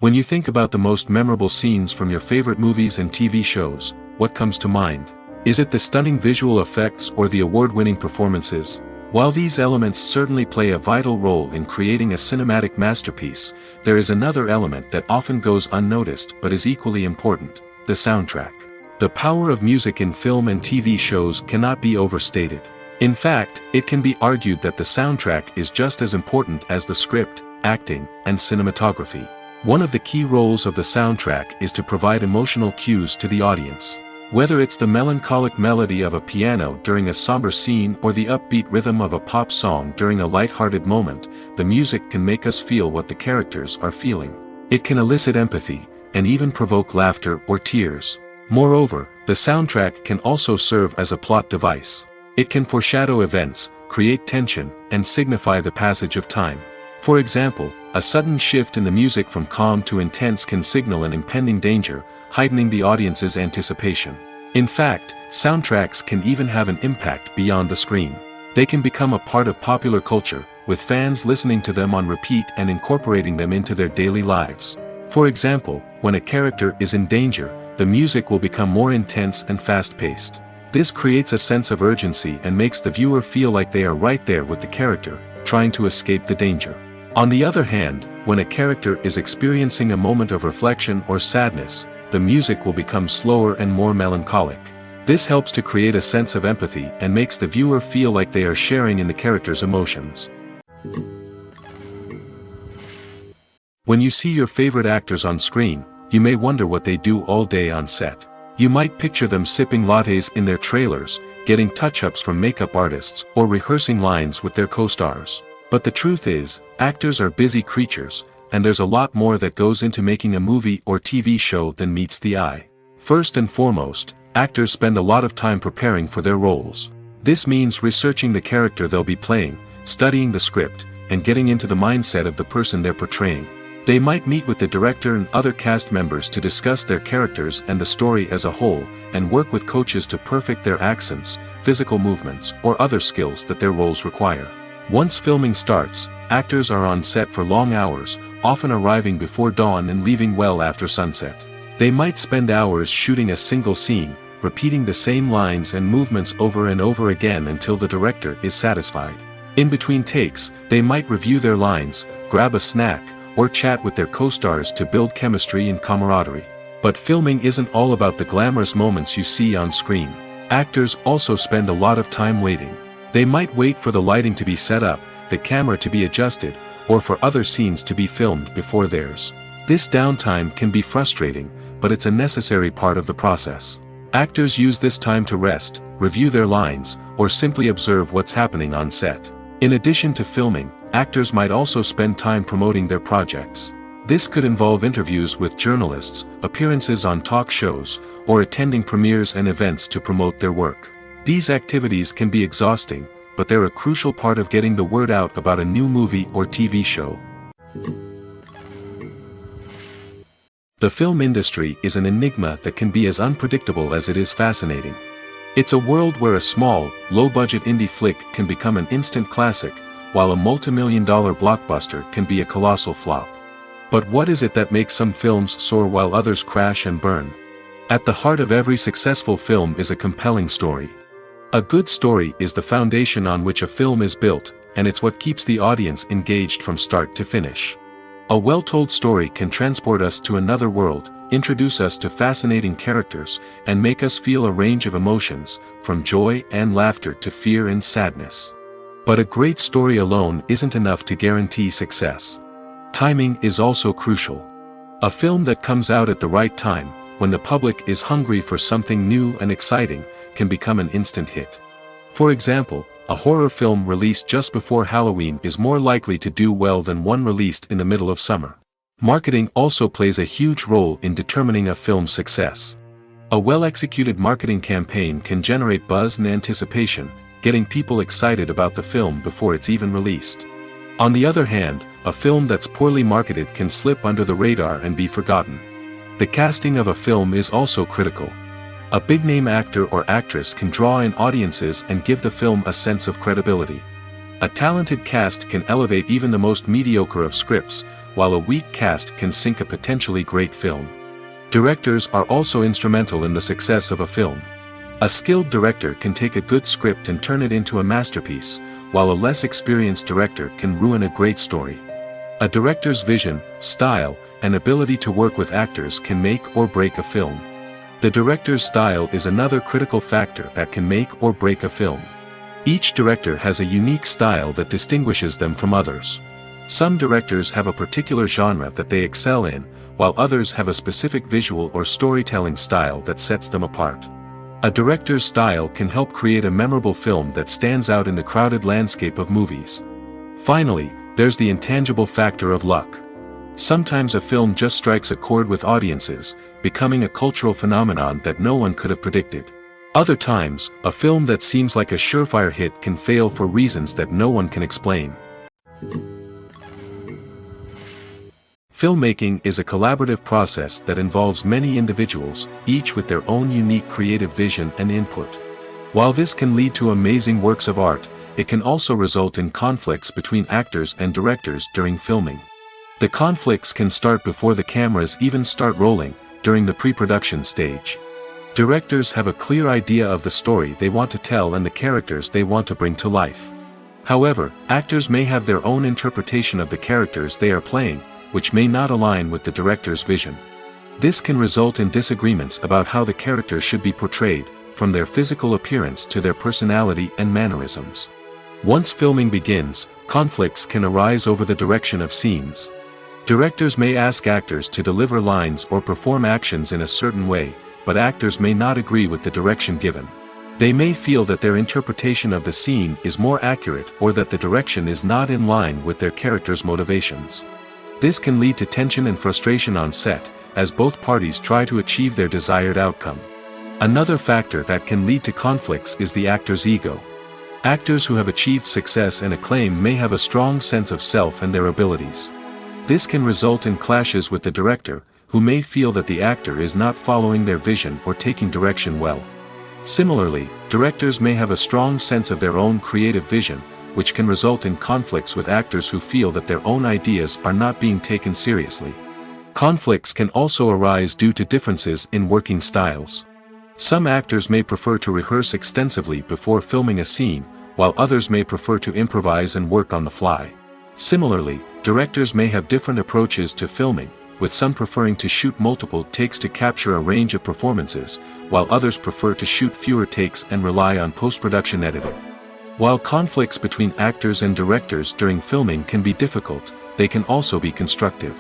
When you think about the most memorable scenes from your favorite movies and TV shows, what comes to mind? Is it the stunning visual effects or the award-winning performances? While these elements certainly play a vital role in creating a cinematic masterpiece, there is another element that often goes unnoticed but is equally important: the soundtrack. The power of music in film and TV shows cannot be overstated. In fact, it can be argued that the soundtrack is just as important as the script, acting, and cinematography. One of the key roles of the soundtrack is to provide emotional cues to the audience. Whether it's the melancholic melody of a piano during a somber scene or the upbeat rhythm of a pop song during a light-hearted moment, the music can make us feel what the characters are feeling. It can elicit empathy, and even provoke laughter or tears. Moreover, The soundtrack can also serve as a plot device. It can foreshadow events, create tension, and signify the passage of time. For example, a sudden shift in the music from calm to intense can signal an impending danger, heightening the audience's anticipation. In fact, soundtracks can even have an impact beyond the screen. They can become a part of popular culture, with fans listening to them on repeat and incorporating them into their daily lives. For example, when a character is in danger, the music will become more intense and fast-paced. This creates a sense of urgency and makes the viewer feel like they are right there with the character, trying to escape the danger. On the other hand, when a character is experiencing a moment of reflection or sadness, the music will become slower and more melancholic. This helps to create a sense of empathy and makes the viewer feel like they are sharing in the character's emotions. When you see your favorite actors on screen, you may wonder what they do all day on set. You might picture them sipping lattes in their trailers, getting touch-ups from makeup artists, or rehearsing lines with their co-stars. But the truth is, actors are busy creatures, and there's a lot more that goes into making a movie or TV show than meets the eye. First and foremost, actors spend a lot of time preparing for their roles. This means researching the character they'll be playing, studying the script, and getting into the mindset of the person they're portraying. They might meet with the director and other cast members to discuss their characters and the story as a whole, and work with coaches to perfect their accents, physical movements, or other skills that their roles require. Once filming starts, actors are on set for long hours, often arriving before dawn and leaving well after sunset. They might spend hours shooting a single scene, repeating the same lines and movements over and over again until the director is satisfied. In between takes, they might review their lines, grab a snack, or chat with their co-stars to build chemistry and camaraderie. But filming isn't all about the glamorous moments you see on screen. Actors also spend a lot of time waiting. They might wait for the lighting to be set up, the camera to be adjusted, or for other scenes to be filmed before theirs. This downtime can be frustrating, but it's a necessary part of the process. Actors use this time to rest, review their lines, or simply observe what's happening on set. In addition to filming, actors might also spend time promoting their projects. This could involve interviews with journalists, appearances on talk shows, or attending premieres and events to promote their work. These activities can be exhausting, but they're a crucial part of getting the word out about a new movie or TV show. The film industry is an enigma that can be as unpredictable as it is fascinating. It's a world where a small, low-budget indie flick can become an instant classic, while a multi-million-dollar blockbuster can be a colossal flop. But what is it that makes some films soar while others crash and burn? At the heart of every successful film is a compelling story. A good story is the foundation on which a film is built, and it's what keeps the audience engaged from start to finish. A well-told story can transport us to another world, introduce us to fascinating characters, and make us feel a range of emotions, from joy and laughter to fear and sadness. But a great story alone isn't enough to guarantee success. Timing is also crucial. A film that comes out at the right time, when the public is hungry for something new and exciting, can become an instant hit. For example, a horror film released just before Halloween is more likely to do well than one released in the middle of summer. Marketing also plays a huge role in determining a film's success. A well-executed marketing campaign can generate buzz and anticipation, getting people excited about the film before it's even released. On the other hand, a film that's poorly marketed can slip under the radar and be forgotten. The casting of a film is also critical. A big-name actor or actress can draw in audiences and give the film a sense of credibility. A talented cast can elevate even the most mediocre of scripts, while a weak cast can sink a potentially great film. Directors are also instrumental in the success of a film. A skilled director can take a good script and turn it into a masterpiece, while a less experienced director can ruin a great story. A director's vision, style, and ability to work with actors can make or break a film. The director's style is another critical factor that can make or break a film. Each director has a unique style that distinguishes them from others. Some directors have a particular genre that they excel in, while others have a specific visual or storytelling style that sets them apart. A director's style can help create a memorable film that stands out in the crowded landscape of movies. Finally, there's the intangible factor of luck. Sometimes a film just strikes a chord with audiences, becoming a cultural phenomenon that no one could have predicted. Other times, a film that seems like a surefire hit can fail for reasons that no one can explain. Filmmaking is a collaborative process that involves many individuals, each with their own unique creative vision and input. While this can lead to amazing works of art, it can also result in conflicts between actors and directors during filming. The conflicts can start before the cameras even start rolling, during the pre-production stage. Directors have a clear idea of the story they want to tell and the characters they want to bring to life. However, actors may have their own interpretation of the characters they are playing, which may not align with the director's vision. This can result in disagreements about how the characters should be portrayed, from their physical appearance to their personality and mannerisms. Once filming begins, conflicts can arise over the direction of scenes. Directors may ask actors to deliver lines or perform actions in a certain way, but actors may not agree with the direction given. They may feel that their interpretation of the scene is more accurate or that the direction is not in line with their character's motivations. This can lead to tension and frustration on set, as both parties try to achieve their desired outcome. Another factor that can lead to conflicts is the actor's ego. Actors who have achieved success and acclaim may have a strong sense of self and their abilities. This can result in clashes with the director, who may feel that the actor is not following their vision or taking direction well. Similarly, directors may have a strong sense of their own creative vision, which can result in conflicts with actors who feel that their own ideas are not being taken seriously. Conflicts can also arise due to differences in working styles. Some actors may prefer to rehearse extensively before filming a scene, while others may prefer to improvise and work on the fly. Similarly, directors may have different approaches to filming, with some preferring to shoot multiple takes to capture a range of performances, while others prefer to shoot fewer takes and rely on post-production editing. While conflicts between actors and directors during filming can be difficult, they can also be constructive.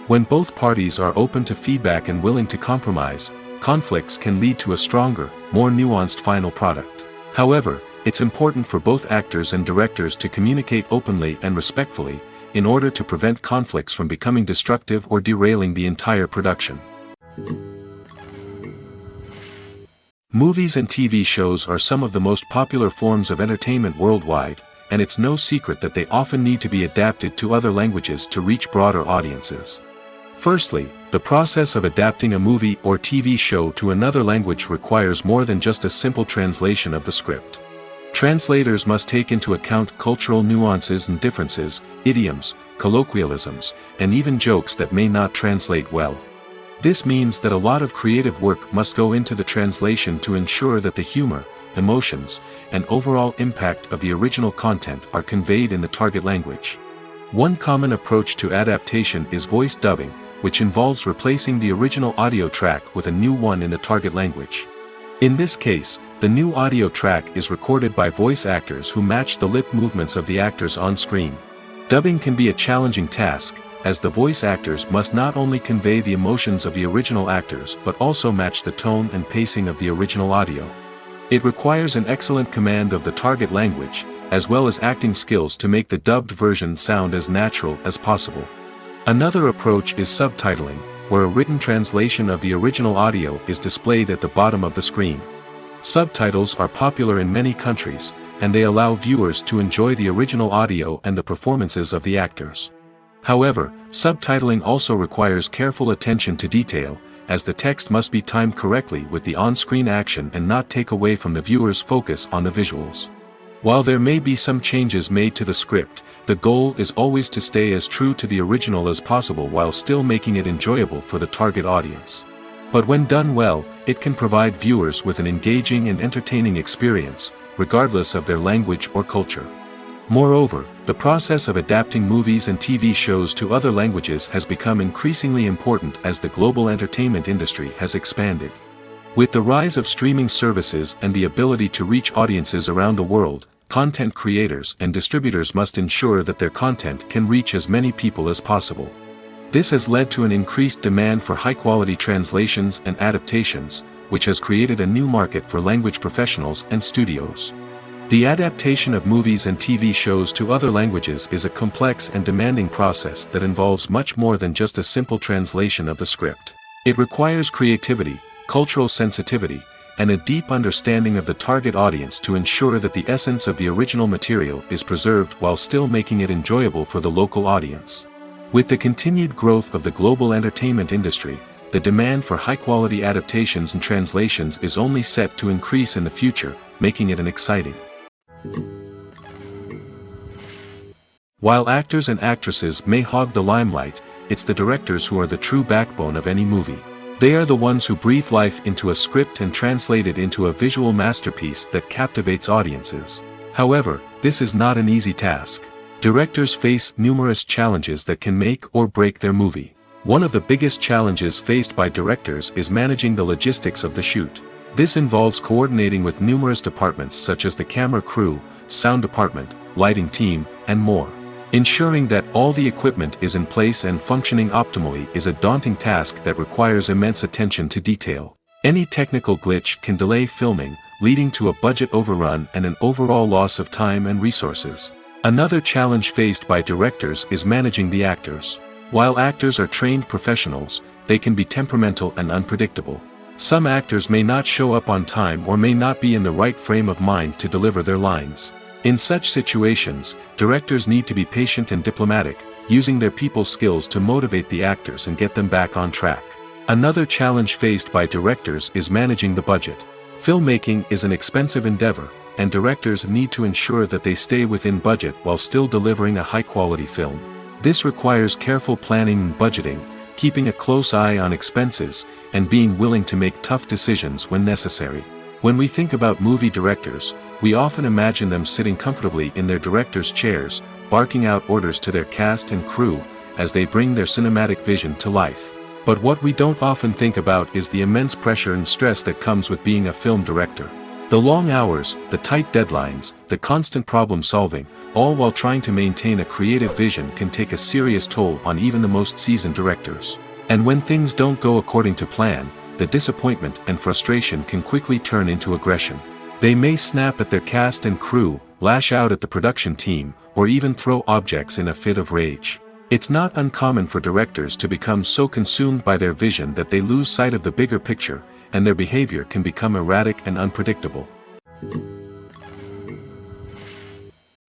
When both parties are open to feedback and willing to compromise, conflicts can lead to a stronger, more nuanced final product. However, it's important for both actors and directors to communicate openly and respectfully, in order to prevent conflicts from becoming destructive or derailing the entire production. Movies and TV shows are some of the most popular forms of entertainment worldwide, and it's no secret that they often need to be adapted to other languages to reach broader audiences. Firstly, the process of adapting a movie or TV show to another language requires more than just a simple translation of the script. Translators must take into account cultural nuances and differences, idioms, colloquialisms, and even jokes that may not translate well. This means that a lot of creative work must go into the translation to ensure that the humor, emotions, and overall impact of the original content are conveyed in the target language. One common approach to adaptation is voice dubbing, which involves replacing the original audio track with a new one in the target language. In this case, the new audio track is recorded by voice actors who match the lip movements of the actors on screen. Dubbing can be a challenging task, as the voice actors must not only convey the emotions of the original actors but also match the tone and pacing of the original audio. It requires an excellent command of the target language, as well as acting skills to make the dubbed version sound as natural as possible. Another approach is subtitling, where a written translation of the original audio is displayed at the bottom of the screen. Subtitles are popular in many countries, and they allow viewers to enjoy the original audio and the performances of the actors. However, subtitling also requires careful attention to detail, as the text must be timed correctly with the on-screen action and not take away from the viewer's focus on the visuals. While there may be some changes made to the script, the goal is always to stay as true to the original as possible while still making it enjoyable for the target audience. But when done well, it can provide viewers with an engaging and entertaining experience, regardless of their language or culture. Moreover, the process of adapting movies and TV shows to other languages has become increasingly important as the global entertainment industry has expanded. With the rise of streaming services and the ability to reach audiences around the world, content creators and distributors must ensure that their content can reach as many people as possible. This has led to an increased demand for high-quality translations and adaptations, which has created a new market for language professionals and studios. The adaptation of movies and TV shows to other languages is a complex and demanding process that involves much more than just a simple translation of the script. It requires creativity, cultural sensitivity, and a deep understanding of the target audience to ensure that the essence of the original material is preserved while still making it enjoyable for the local audience. With the continued growth of the global entertainment industry, the demand for high-quality adaptations and translations is only set to increase in the future, making it an exciting. While actors and actresses may hog the limelight, it's the directors who are the true backbone of any movie. They are the ones who breathe life into a script and translate it into a visual masterpiece that captivates audiences. However, this is not an easy task. Directors face numerous challenges that can make or break their movie. One of the biggest challenges faced by directors is managing the logistics of the shoot. This involves coordinating with numerous departments such as the camera crew, sound department, lighting team, and more. Ensuring that all the equipment is in place and functioning optimally is a daunting task that requires immense attention to detail. Any technical glitch can delay filming, leading to a budget overrun and an overall loss of time and resources. Another challenge faced by directors is managing the actors. While actors are trained professionals, they can be temperamental and unpredictable. Some actors may not show up on time or may not be in the right frame of mind to deliver their lines. In such situations, directors need to be patient and diplomatic, using their people skills to motivate the actors and get them back on track. Another challenge faced by directors is managing the budget. Filmmaking is an expensive endeavor, and directors need to ensure that they stay within budget while still delivering a high-quality film. This requires careful planning and budgeting, keeping a close eye on expenses, and being willing to make tough decisions when necessary. When we think about movie directors, we often imagine them sitting comfortably in their director's chairs, barking out orders to their cast and crew, as they bring their cinematic vision to life. But what we don't often think about is the immense pressure and stress that comes with being a film director. The long hours, the tight deadlines, the constant problem solving, all while trying to maintain a creative vision can take a serious toll on even the most seasoned directors. And when things don't go according to plan, the disappointment and frustration can quickly turn into aggression. They may snap at their cast and crew, lash out at the production team, or even throw objects in a fit of rage. It's not uncommon for directors to become so consumed by their vision that they lose sight of the bigger picture, and their behavior can become erratic and unpredictable.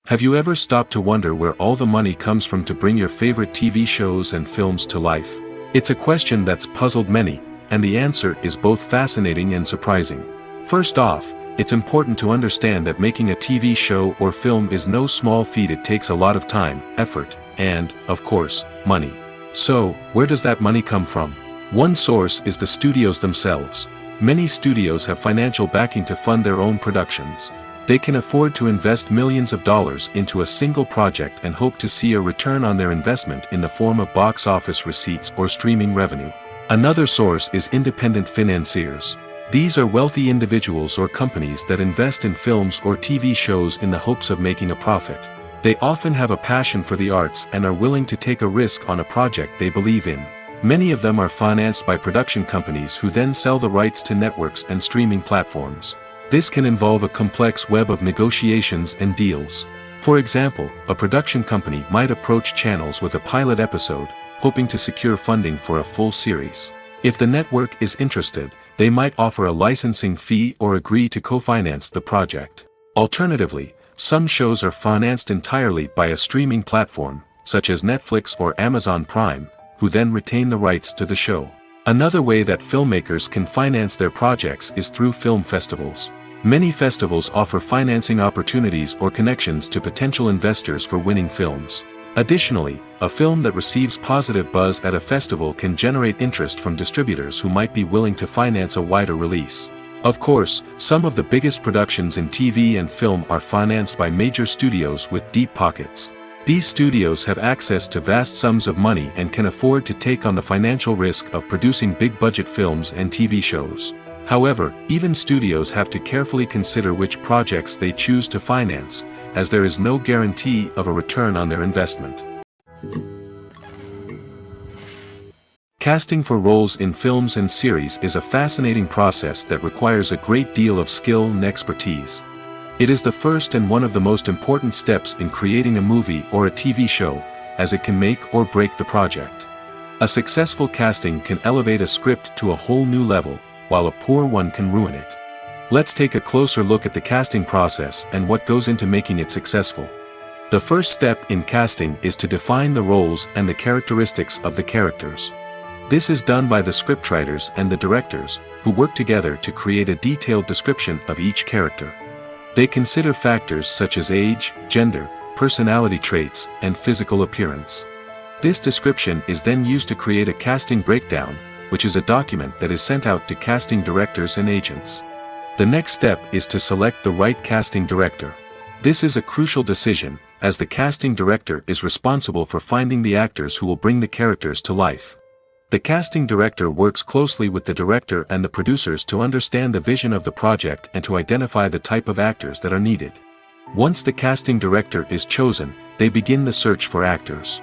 Have you ever stopped to wonder where all the money comes from to bring your favorite TV shows and films to life? It's a question that's puzzled many, and the answer is both fascinating and surprising. First off, it's important to understand that making a TV show or film is no small feat. It takes a lot of time, effort, and, of course, money. So, where does that money come from? One source is the studios themselves. Many studios have financial backing to fund their own productions. They can afford to invest millions of dollars into a single project and hope to see a return on their investment in the form of box office receipts or streaming revenue. Another source is independent financiers. These are wealthy individuals or companies that invest in films or TV shows in the hopes of making a profit. They often have a passion for the arts and are willing to take a risk on a project they believe in. Many of them are financed by production companies who then sell the rights to networks and streaming platforms. This can involve a complex web of negotiations and deals. For example, a production company might approach channels with a pilot episode, hoping to secure funding for a full series. If the network is interested, they might offer a licensing fee or agree to co-finance the project. Alternatively, some shows are financed entirely by a streaming platform, such as Netflix or Amazon Prime, who then retain the rights to the show. Another way that filmmakers can finance their projects is through film festivals. Many festivals offer financing opportunities or connections to potential investors for winning films. Additionally, a film that receives positive buzz at a festival can generate interest from distributors who might be willing to finance a wider release. Of course, some of the biggest productions in TV and film are financed by major studios with deep pockets. These studios have access to vast sums of money and can afford to take on the financial risk of producing big-budget films and TV shows. However, even studios have to carefully consider which projects they choose to finance, as there is no guarantee of a return on their investment. Casting for roles in films and series is a fascinating process that requires a great deal of skill and expertise. It is the first and one of the most important steps in creating a movie or a TV show, as it can make or break the project. A successful casting can elevate a script to a whole new level, while a poor one can ruin it. Let's take a closer look at the casting process and what goes into making it successful. The first step in casting is to define the roles and the characteristics of the characters. This is done by the scriptwriters and the directors, who work together to create a detailed description of each character. They consider factors such as age, gender, personality traits, and physical appearance. This description is then used to create a casting breakdown, which is a document that is sent out to casting directors and agents. The next step is to select the right casting director. This is a crucial decision, as the casting director is responsible for finding the actors who will bring the characters to life. The casting director works closely with the director and the producers to understand the vision of the project and to identify the type of actors that are needed. Once the casting director is chosen, they begin the search for actors.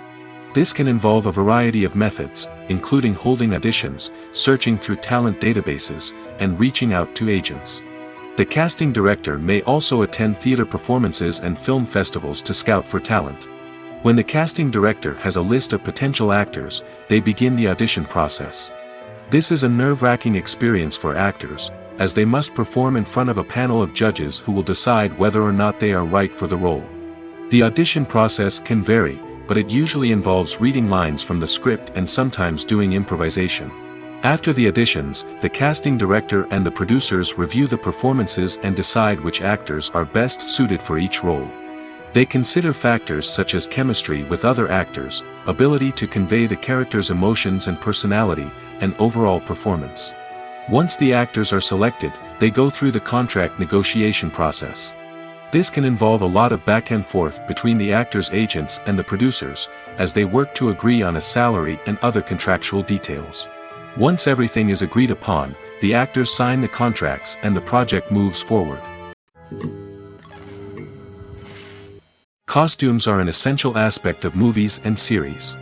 This can involve a variety of methods, including holding auditions, searching through talent databases, and reaching out to agents. The casting director may also attend theater performances and film festivals to scout for talent. When the casting director has a list of potential actors, they begin the audition process. This is a nerve-wracking experience for actors, as they must perform in front of a panel of judges who will decide whether or not they are right for the role. The audition process can vary, but it usually involves reading lines from the script and sometimes doing improvisation. After the auditions, the casting director and the producers review the performances and decide which actors are best suited for each role. They consider factors such as chemistry with other actors, ability to convey the character's emotions and personality, and overall performance. Once the actors are selected, they go through the contract negotiation process. This can involve a lot of back and forth between the actors' agents and the producers, as they work to agree on a salary and other contractual details. Once everything is agreed upon, the actors sign the contracts and the project moves forward. Costumes are an essential aspect of movies and series.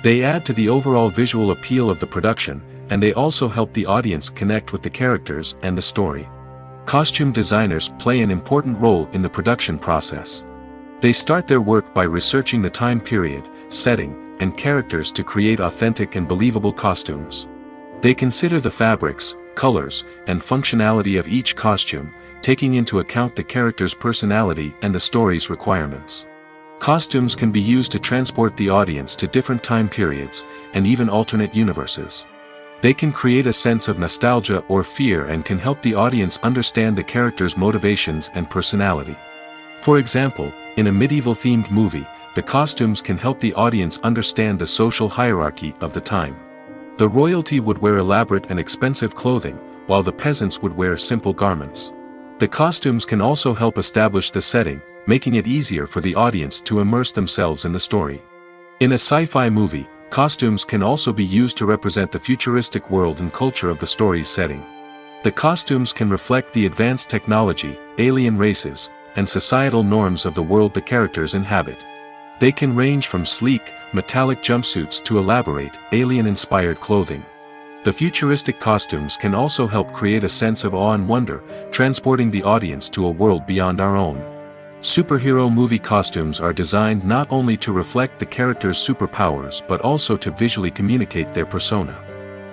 They add to the overall visual appeal of the production, and they also help the audience connect with the characters and the story. Costume designers play an important role in the production process. They start their work by researching the time period, setting, and characters to create authentic and believable costumes. They consider the fabrics, colors, and functionality of each costume, taking into account the character's personality and the story's requirements. Costumes can be used to transport the audience to different time periods, and even alternate universes. They can create a sense of nostalgia or fear and can help the audience understand the character's motivations and personality. For example, in a medieval-themed movie, the costumes can help the audience understand the social hierarchy of the time. The royalty would wear elaborate and expensive clothing, while the peasants would wear simple garments. The costumes can also help establish the setting, making it easier for the audience to immerse themselves in the story. In a sci-fi movie, costumes can also be used to represent the futuristic world and culture of the story's setting. The costumes can reflect the advanced technology, alien races, and societal norms of the world the characters inhabit. They can range from sleek, metallic jumpsuits to elaborate, alien-inspired clothing. The futuristic costumes can also help create a sense of awe and wonder, transporting the audience to a world beyond our own. Superhero movie costumes are designed not only to reflect the character's superpowers but also to visually communicate their persona.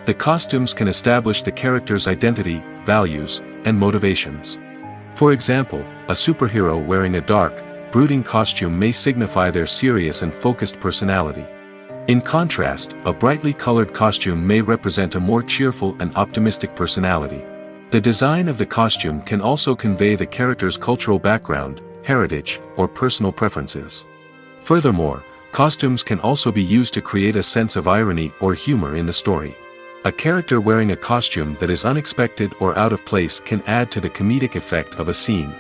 The costumes can establish the character's identity, values, and motivations. For example, a superhero wearing a dark, brooding costume may signify their serious and focused personality. In contrast, a brightly colored costume may represent a more cheerful and optimistic personality. The design of the costume can also convey the character's cultural background, heritage, or personal preferences. Furthermore, costumes can also be used to create a sense of irony or humor in the story. A character wearing a costume that is unexpected or out of place can add to the comedic effect of a scene.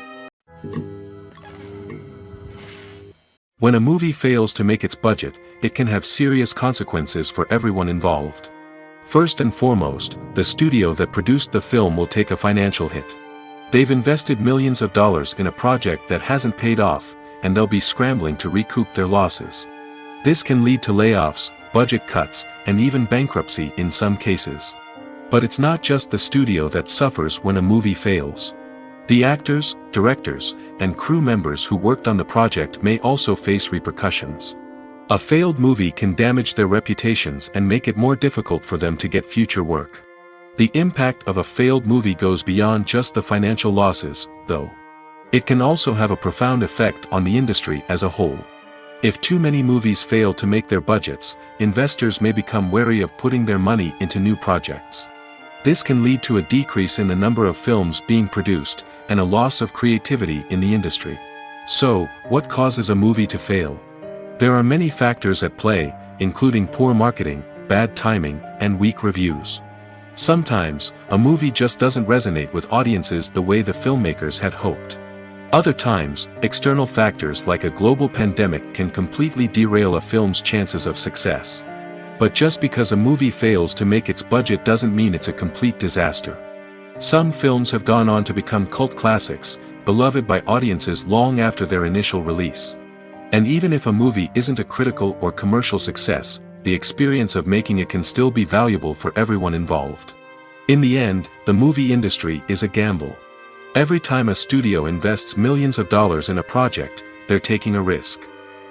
When a movie fails to make its budget, it can have serious consequences for everyone involved. First and foremost, the studio that produced the film will take a financial hit. They've invested millions of dollars in a project that hasn't paid off, and they'll be scrambling to recoup their losses. This can lead to layoffs, budget cuts, and even bankruptcy in some cases. But it's not just the studio that suffers when a movie fails. The actors, directors, and crew members who worked on the project may also face repercussions. A failed movie can damage their reputations and make it more difficult for them to get future work. The impact of a failed movie goes beyond just the financial losses, though. It can also have a profound effect on the industry as a whole. If too many movies fail to make their budgets, investors may become wary of putting their money into new projects. This can lead to a decrease in the number of films being produced, and a loss of creativity in the industry. So, what causes a movie to fail? There are many factors at play, including poor marketing, bad timing, and weak reviews. Sometimes, a movie just doesn't resonate with audiences the way the filmmakers had hoped. Other times, external factors like a global pandemic can completely derail a film's chances of success. But just because a movie fails to make its budget doesn't mean it's a complete disaster. Some films have gone on to become cult classics, beloved by audiences long after their initial release. And even if a movie isn't a critical or commercial success, the experience of making it can still be valuable for everyone involved. In the end, the movie industry is a gamble. Every time a studio invests millions of dollars in a project, they're taking a risk.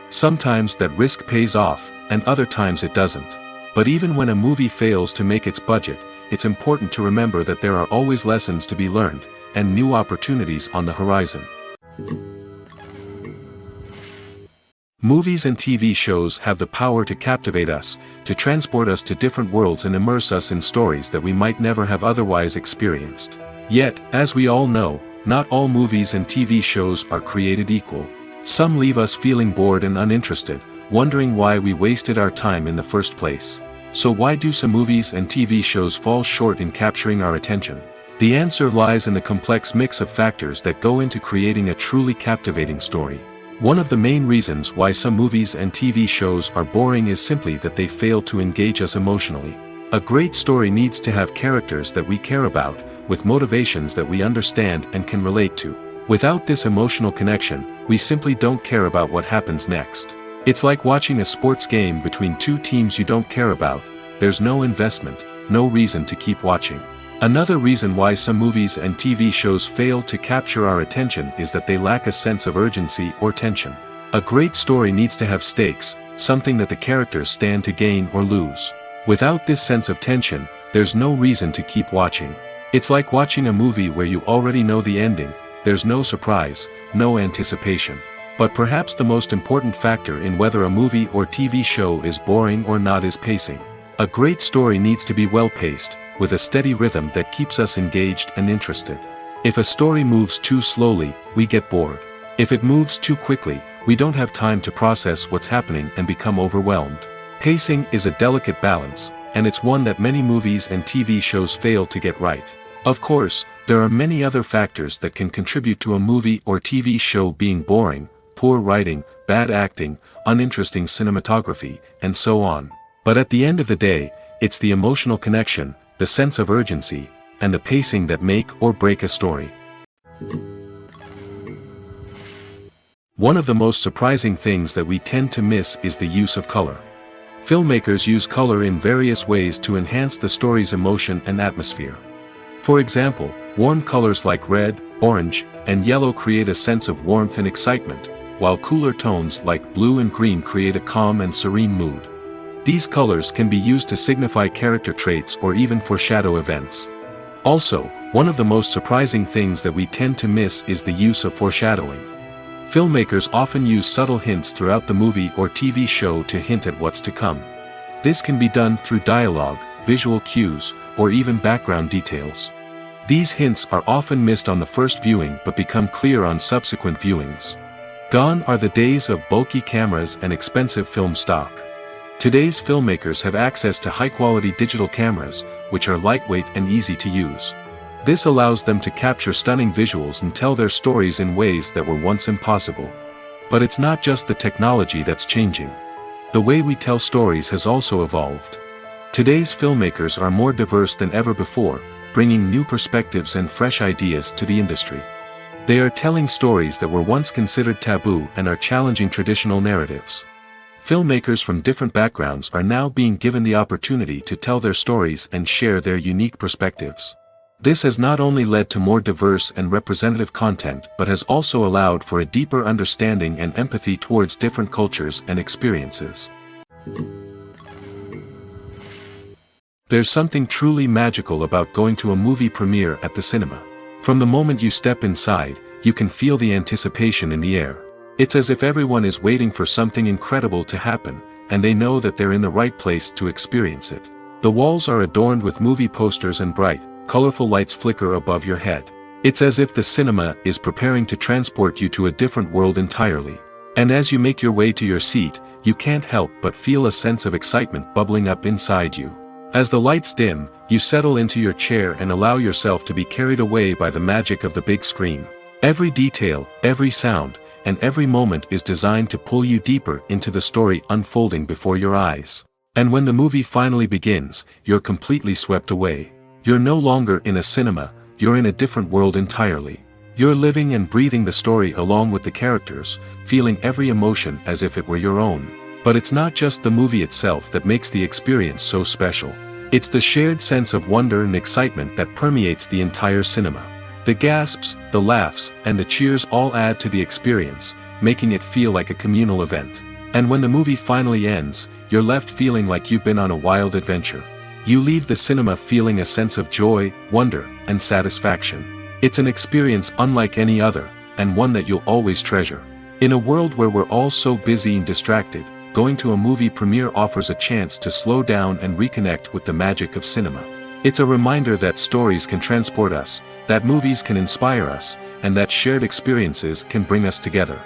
Sometimes that risk pays off, and other times it doesn't. But even when a movie fails to make its budget, it's important to remember that there are always lessons to be learned, and new opportunities on the horizon. Movies and TV shows have the power to captivate us, to transport us to different worlds and immerse us in stories that we might never have otherwise experienced. Yet, as we all know, not all movies and TV shows are created equal. Some leave us feeling bored and uninterested, wondering why we wasted our time in the first place. So why do some movies and TV shows fall short in capturing our attention? The answer lies in the complex mix of factors that go into creating a truly captivating story. One of the main reasons why some movies and TV shows are boring is simply that they fail to engage us emotionally. A great story needs to have characters that we care about, with motivations that we understand and can relate to. Without this emotional connection, we simply don't care about what happens next. It's like watching a sports game between two teams you don't care about. There's no investment, no reason to keep watching. Another reason why some movies and TV shows fail to capture our attention is that they lack a sense of urgency or tension. A great story needs to have stakes, something that the characters stand to gain or lose. Without this sense of tension, there's no reason to keep watching. It's like watching a movie where you already know the ending. There's no surprise, no anticipation. But perhaps the most important factor in whether a movie or TV show is boring or not is pacing. A great story needs to be well-paced, with a steady rhythm that keeps us engaged and interested. If a story moves too slowly, we get bored. If it moves too quickly, we don't have time to process what's happening and become overwhelmed. Pacing is a delicate balance, and it's one that many movies and TV shows fail to get right. Of course, there are many other factors that can contribute to a movie or TV show being boring: poor writing, bad acting, uninteresting cinematography, and so on. But at the end of the day, it's the emotional connection, the sense of urgency, and the pacing that make or break a story. One of the most surprising things that we tend to miss is the use of color. Filmmakers use color in various ways to enhance the story's emotion and atmosphere. For example, warm colors like red, orange, and yellow create a sense of warmth and excitement, while cooler tones like blue and green create a calm and serene mood. These colors can be used to signify character traits or even foreshadow events. Also, one of the most surprising things that we tend to miss is the use of foreshadowing. Filmmakers often use subtle hints throughout the movie or TV show to hint at what's to come. This can be done through dialogue, visual cues, or even background details. These hints are often missed on the first viewing but become clear on subsequent viewings. Gone are the days of bulky cameras and expensive film stock. Today's filmmakers have access to high-quality digital cameras, which are lightweight and easy to use. This allows them to capture stunning visuals and tell their stories in ways that were once impossible. But it's not just the technology that's changing. The way we tell stories has also evolved. Today's filmmakers are more diverse than ever before, bringing new perspectives and fresh ideas to the industry. They are telling stories that were once considered taboo and are challenging traditional narratives. Filmmakers from different backgrounds are now being given the opportunity to tell their stories and share their unique perspectives. This has not only led to more diverse and representative content but has also allowed for a deeper understanding and empathy towards different cultures and experiences. There's something truly magical about going to a movie premiere at the cinema. From the moment you step inside, you can feel the anticipation in the air. It's as if everyone is waiting for something incredible to happen, and they know that they're in the right place to experience it. The walls are adorned with movie posters and bright, colorful lights flicker above your head. It's as if the cinema is preparing to transport you to a different world entirely. And as you make your way to your seat, you can't help but feel a sense of excitement bubbling up inside you. As the lights dim, you settle into your chair and allow yourself to be carried away by the magic of the big screen. Every detail, every sound, and every moment is designed to pull you deeper into the story unfolding before your eyes. And when the movie finally begins, you're completely swept away. You're no longer in a cinema, you're in a different world entirely. You're living and breathing the story along with the characters, feeling every emotion as if it were your own. But it's not just the movie itself that makes the experience so special. It's the shared sense of wonder and excitement that permeates the entire cinema. The gasps, the laughs, and the cheers all add to the experience, making it feel like a communal event. And when the movie finally ends, you're left feeling like you've been on a wild adventure. You leave the cinema feeling a sense of joy, wonder, and satisfaction. It's an experience unlike any other, and one that you'll always treasure. In a world where we're all so busy and distracted, going to a movie premiere offers a chance to slow down and reconnect with the magic of cinema. It's a reminder that stories can transport us, that movies can inspire us, and that shared experiences can bring us together.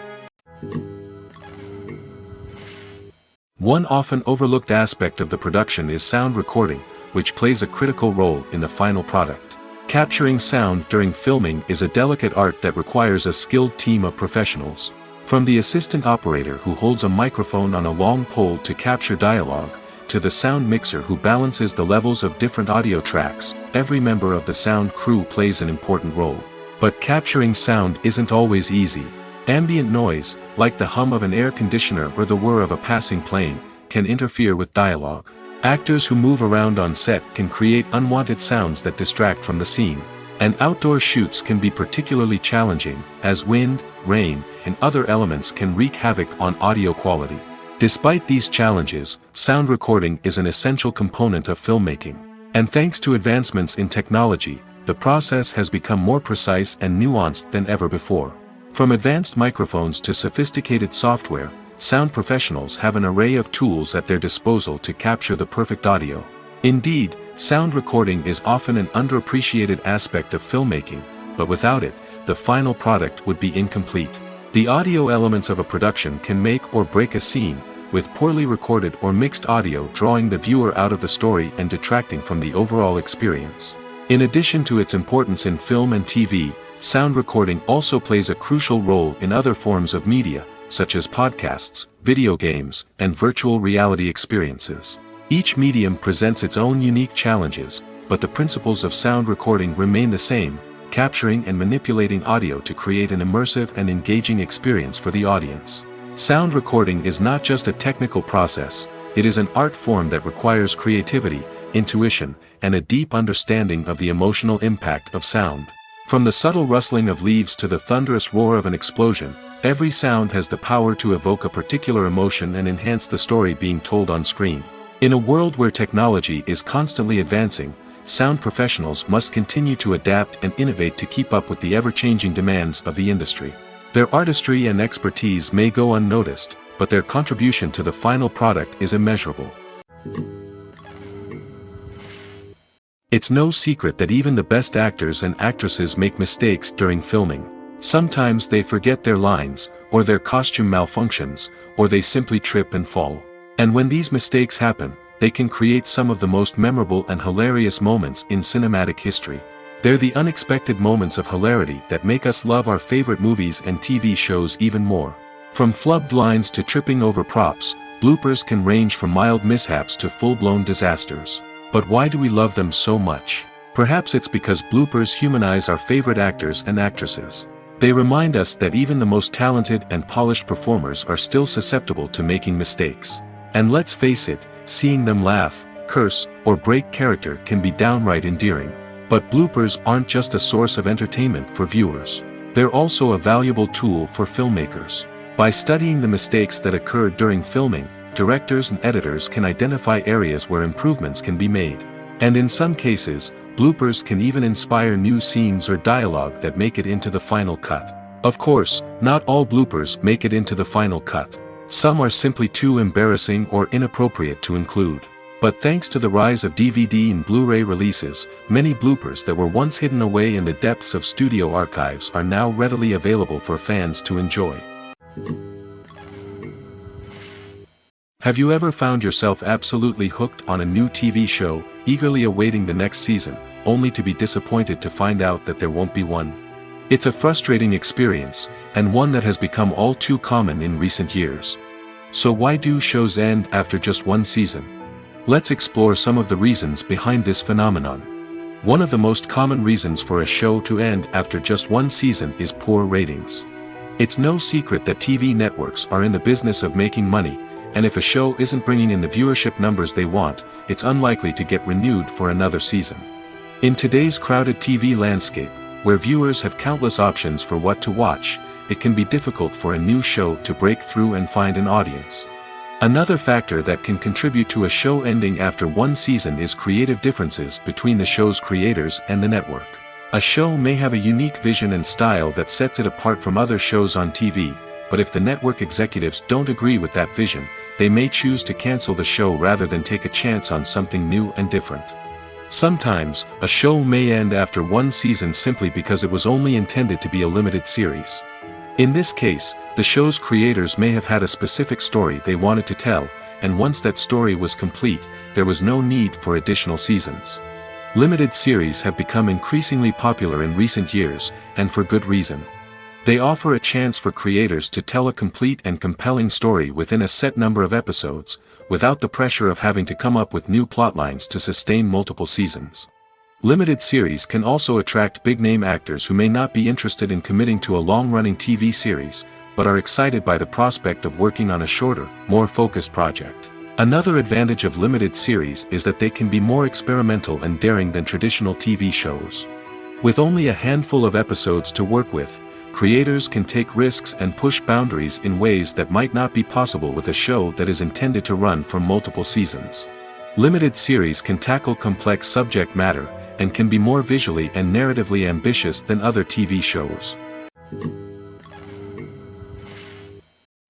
One often overlooked aspect of the production is sound recording, which plays a critical role in the final product. Capturing sound during filming is a delicate art that requires a skilled team of professionals. From the assistant operator who holds a microphone on a long pole to capture dialogue, to the sound mixer who balances the levels of different audio tracks, every member of the sound crew plays an important role. But capturing sound isn't always easy. Ambient noise, like the hum of an air conditioner or the whir of a passing plane, can interfere with dialogue. Actors who move around on set can create unwanted sounds that distract from the scene. And outdoor shoots can be particularly challenging, as wind, rain, and other elements can wreak havoc on audio quality. Despite these challenges, sound recording is an essential component of filmmaking. And thanks to advancements in technology, the process has become more precise and nuanced than ever before. From advanced microphones to sophisticated software, sound professionals have an array of tools at their disposal to capture the perfect audio. Indeed, sound recording is often an underappreciated aspect of filmmaking, but without it, the final product would be incomplete. The audio elements of a production can make or break a scene, with poorly recorded or mixed audio drawing the viewer out of the story and detracting from the overall experience. In addition to its importance in film and TV, sound recording also plays a crucial role in other forms of media, such as podcasts, video games, and virtual reality experiences. Each medium presents its own unique challenges, but the principles of sound recording remain the same, capturing and manipulating audio to create an immersive and engaging experience for the audience. Sound recording is not just a technical process, it is an art form that requires creativity, intuition, and a deep understanding of the emotional impact of sound. From the subtle rustling of leaves to the thunderous roar of an explosion, every sound has the power to evoke a particular emotion and enhance the story being told on screen. In a world where technology is constantly advancing, sound professionals must continue to adapt and innovate to keep up with the ever-changing demands of the industry. Their artistry and expertise may go unnoticed, but their contribution to the final product is immeasurable. It's no secret that even the best actors and actresses make mistakes during filming. Sometimes they forget their lines, or their costume malfunctions, or they simply trip and fall. And when these mistakes happen, they can create some of the most memorable and hilarious moments in cinematic history. They're the unexpected moments of hilarity that make us love our favorite movies and TV shows even more. From flubbed lines to tripping over props, bloopers can range from mild mishaps to full-blown disasters. But why do we love them so much? Perhaps it's because bloopers humanize our favorite actors and actresses. They remind us that even the most talented and polished performers are still susceptible to making mistakes. And let's face it, seeing them laugh, curse, or break character can be downright endearing. But bloopers aren't just a source of entertainment for viewers. They're also a valuable tool for filmmakers. By studying the mistakes that occurred during filming, directors and editors can identify areas where improvements can be made. And in some cases, bloopers can even inspire new scenes or dialogue that make it into the final cut. Of course, not all bloopers make it into the final cut. Some are simply too embarrassing or inappropriate to include. But thanks to the rise of DVD and Blu-ray releases, many bloopers that were once hidden away in the depths of studio archives are now readily available for fans to enjoy. Have you ever found yourself absolutely hooked on a new TV show, eagerly awaiting the next season, only to be disappointed to find out that there won't be one? It's a frustrating experience, and one that has become all too common in recent years. So why do shows end after just one season? Let's explore some of the reasons behind this phenomenon. One of the most common reasons for a show to end after just one season is poor ratings. It's no secret that TV networks are in the business of making money, and if a show isn't bringing in the viewership numbers they want, it's unlikely to get renewed for another season. In today's crowded TV landscape, where viewers have countless options for what to watch, it can be difficult for a new show to break through and find an audience. Another factor that can contribute to a show ending after one season is creative differences between the show's creators and the network. A show may have a unique vision and style that sets it apart from other shows on TV, but if the network executives don't agree with that vision, they may choose to cancel the show rather than take a chance on something new and different. Sometimes, a show may end after one season simply because it was only intended to be a limited series. In this case, the show's creators may have had a specific story they wanted to tell, and once that story was complete, there was no need for additional seasons. Limited series have become increasingly popular in recent years, and for good reason. They offer a chance for creators to tell a complete and compelling story within a set number of episodes, without the pressure of having to come up with new plotlines to sustain multiple seasons. Limited series can also attract big-name actors who may not be interested in committing to a long-running TV series, but are excited by the prospect of working on a shorter, more focused project. Another advantage of limited series is that they can be more experimental and daring than traditional TV shows. With only a handful of episodes to work with, creators can take risks and push boundaries in ways that might not be possible with a show that is intended to run for multiple seasons. Limited series can tackle complex subject matter, and can be more visually and narratively ambitious than other TV shows.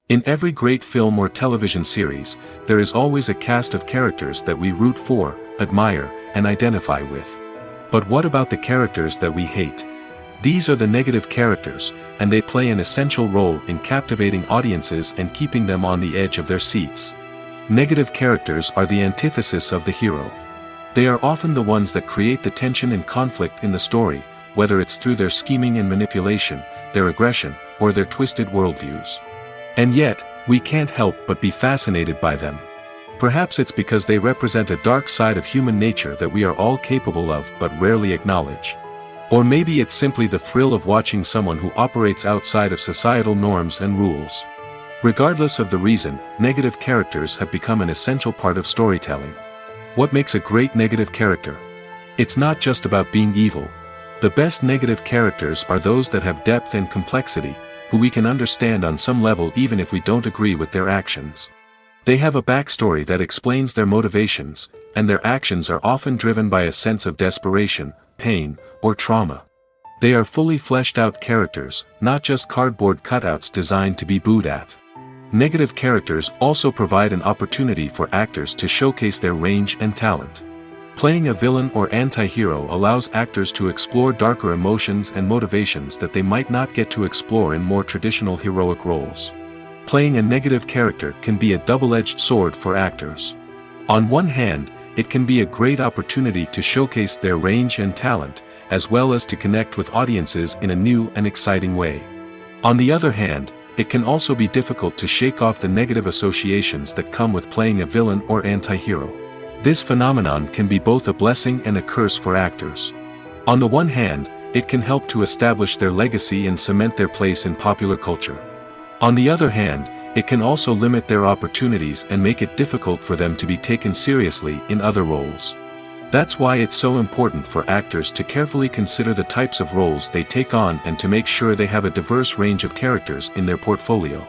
In every great film or television series, there is always a cast of characters that we root for, admire, and identify with. But what about the characters that we hate? These are the negative characters, and they play an essential role in captivating audiences and keeping them on the edge of their seats. Negative characters are the antithesis of the hero. They are often the ones that create the tension and conflict in the story, whether it's through their scheming and manipulation, their aggression, or their twisted worldviews. And yet, we can't help but be fascinated by them. Perhaps it's because they represent a dark side of human nature that we are all capable of but rarely acknowledge. Or maybe it's simply the thrill of watching someone who operates outside of societal norms and rules. Regardless of the reason, negative characters have become an essential part of storytelling. What makes a great negative character? It's not just about being evil. The best negative characters are those that have depth and complexity, who we can understand on some level even if we don't agree with their actions. They have a backstory that explains their motivations, and their actions are often driven by a sense of desperation, pain, or trauma. They are fully fleshed out characters, not just cardboard cutouts designed to be booed at. Negative characters also provide an opportunity for actors to showcase their range and talent. Playing a villain or anti-hero allows actors to explore darker emotions and motivations that they might not get to explore in more traditional heroic roles. Playing a negative character can be a double-edged sword for actors. On one hand, it can be a great opportunity to showcase their range and talent, as well as to connect with audiences in a new and exciting way. On the other hand, it can also be difficult to shake off the negative associations that come with playing a villain or anti-hero. This phenomenon can be both a blessing and a curse for actors. On the one hand, it can help to establish their legacy and cement their place in popular culture. On the other hand, it can also limit their opportunities and make it difficult for them to be taken seriously in other roles. That's why it's so important for actors to carefully consider the types of roles they take on and to make sure they have a diverse range of characters in their portfolio.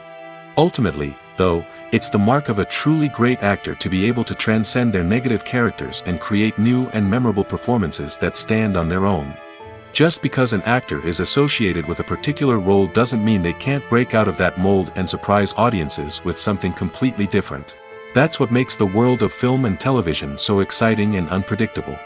Ultimately, though, it's the mark of a truly great actor to be able to transcend their negative characters and create new and memorable performances that stand on their own. Just because an actor is associated with a particular role doesn't mean they can't break out of that mold and surprise audiences with something completely different. That's what makes the world of film and television so exciting and unpredictable.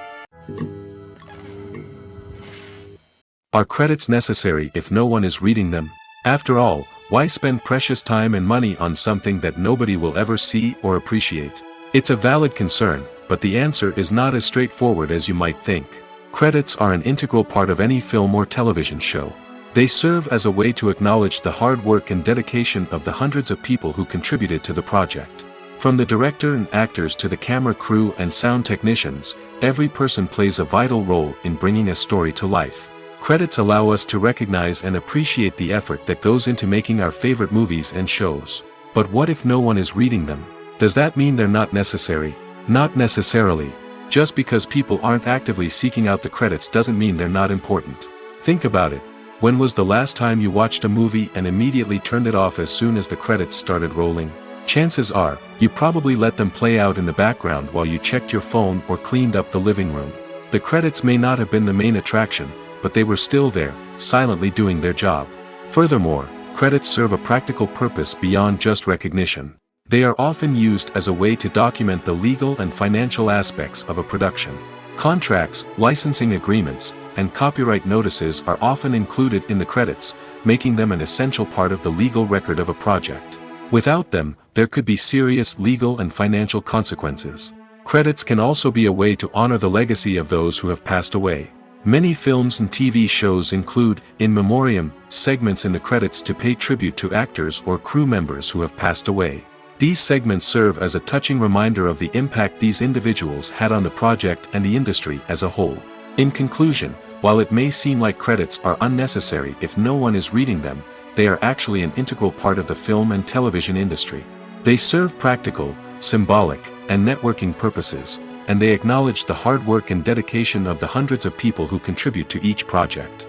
Are credits necessary if no one is reading them? After all, why spend precious time and money on something that nobody will ever see or appreciate? It's a valid concern, but the answer is not as straightforward as you might think. Credits are an integral part of any film or television show. They serve as a way to acknowledge the hard work and dedication of the hundreds of people who contributed to the project. From the director and actors to the camera crew and sound technicians, every person plays a vital role in bringing a story to life. Credits allow us to recognize and appreciate the effort that goes into making our favorite movies and shows. But what if no one is reading them? Does that mean they're not necessary? Not necessarily. Just because people aren't actively seeking out the credits doesn't mean they're not important. Think about it. When was the last time you watched a movie and immediately turned it off as soon as the credits started rolling? Chances are, you probably let them play out in the background while you checked your phone or cleaned up the living room. The credits may not have been the main attraction, but they were still there, silently doing their job. Furthermore, credits serve a practical purpose beyond just recognition. They are often used as a way to document the legal and financial aspects of a production. Contracts, licensing agreements, and copyright notices are often included in the credits, making them an essential part of the legal record of a project. Without them, there could be serious legal and financial consequences. Credits can also be a way to honor the legacy of those who have passed away. Many films and TV shows include, in memoriam, segments in the credits to pay tribute to actors or crew members who have passed away. These segments serve as a touching reminder of the impact these individuals had on the project and the industry as a whole. In conclusion, while it may seem like credits are unnecessary if no one is reading them, they are actually an integral part of the film and television industry. They serve practical, symbolic, and networking purposes, and they acknowledge the hard work and dedication of the hundreds of people who contribute to each project.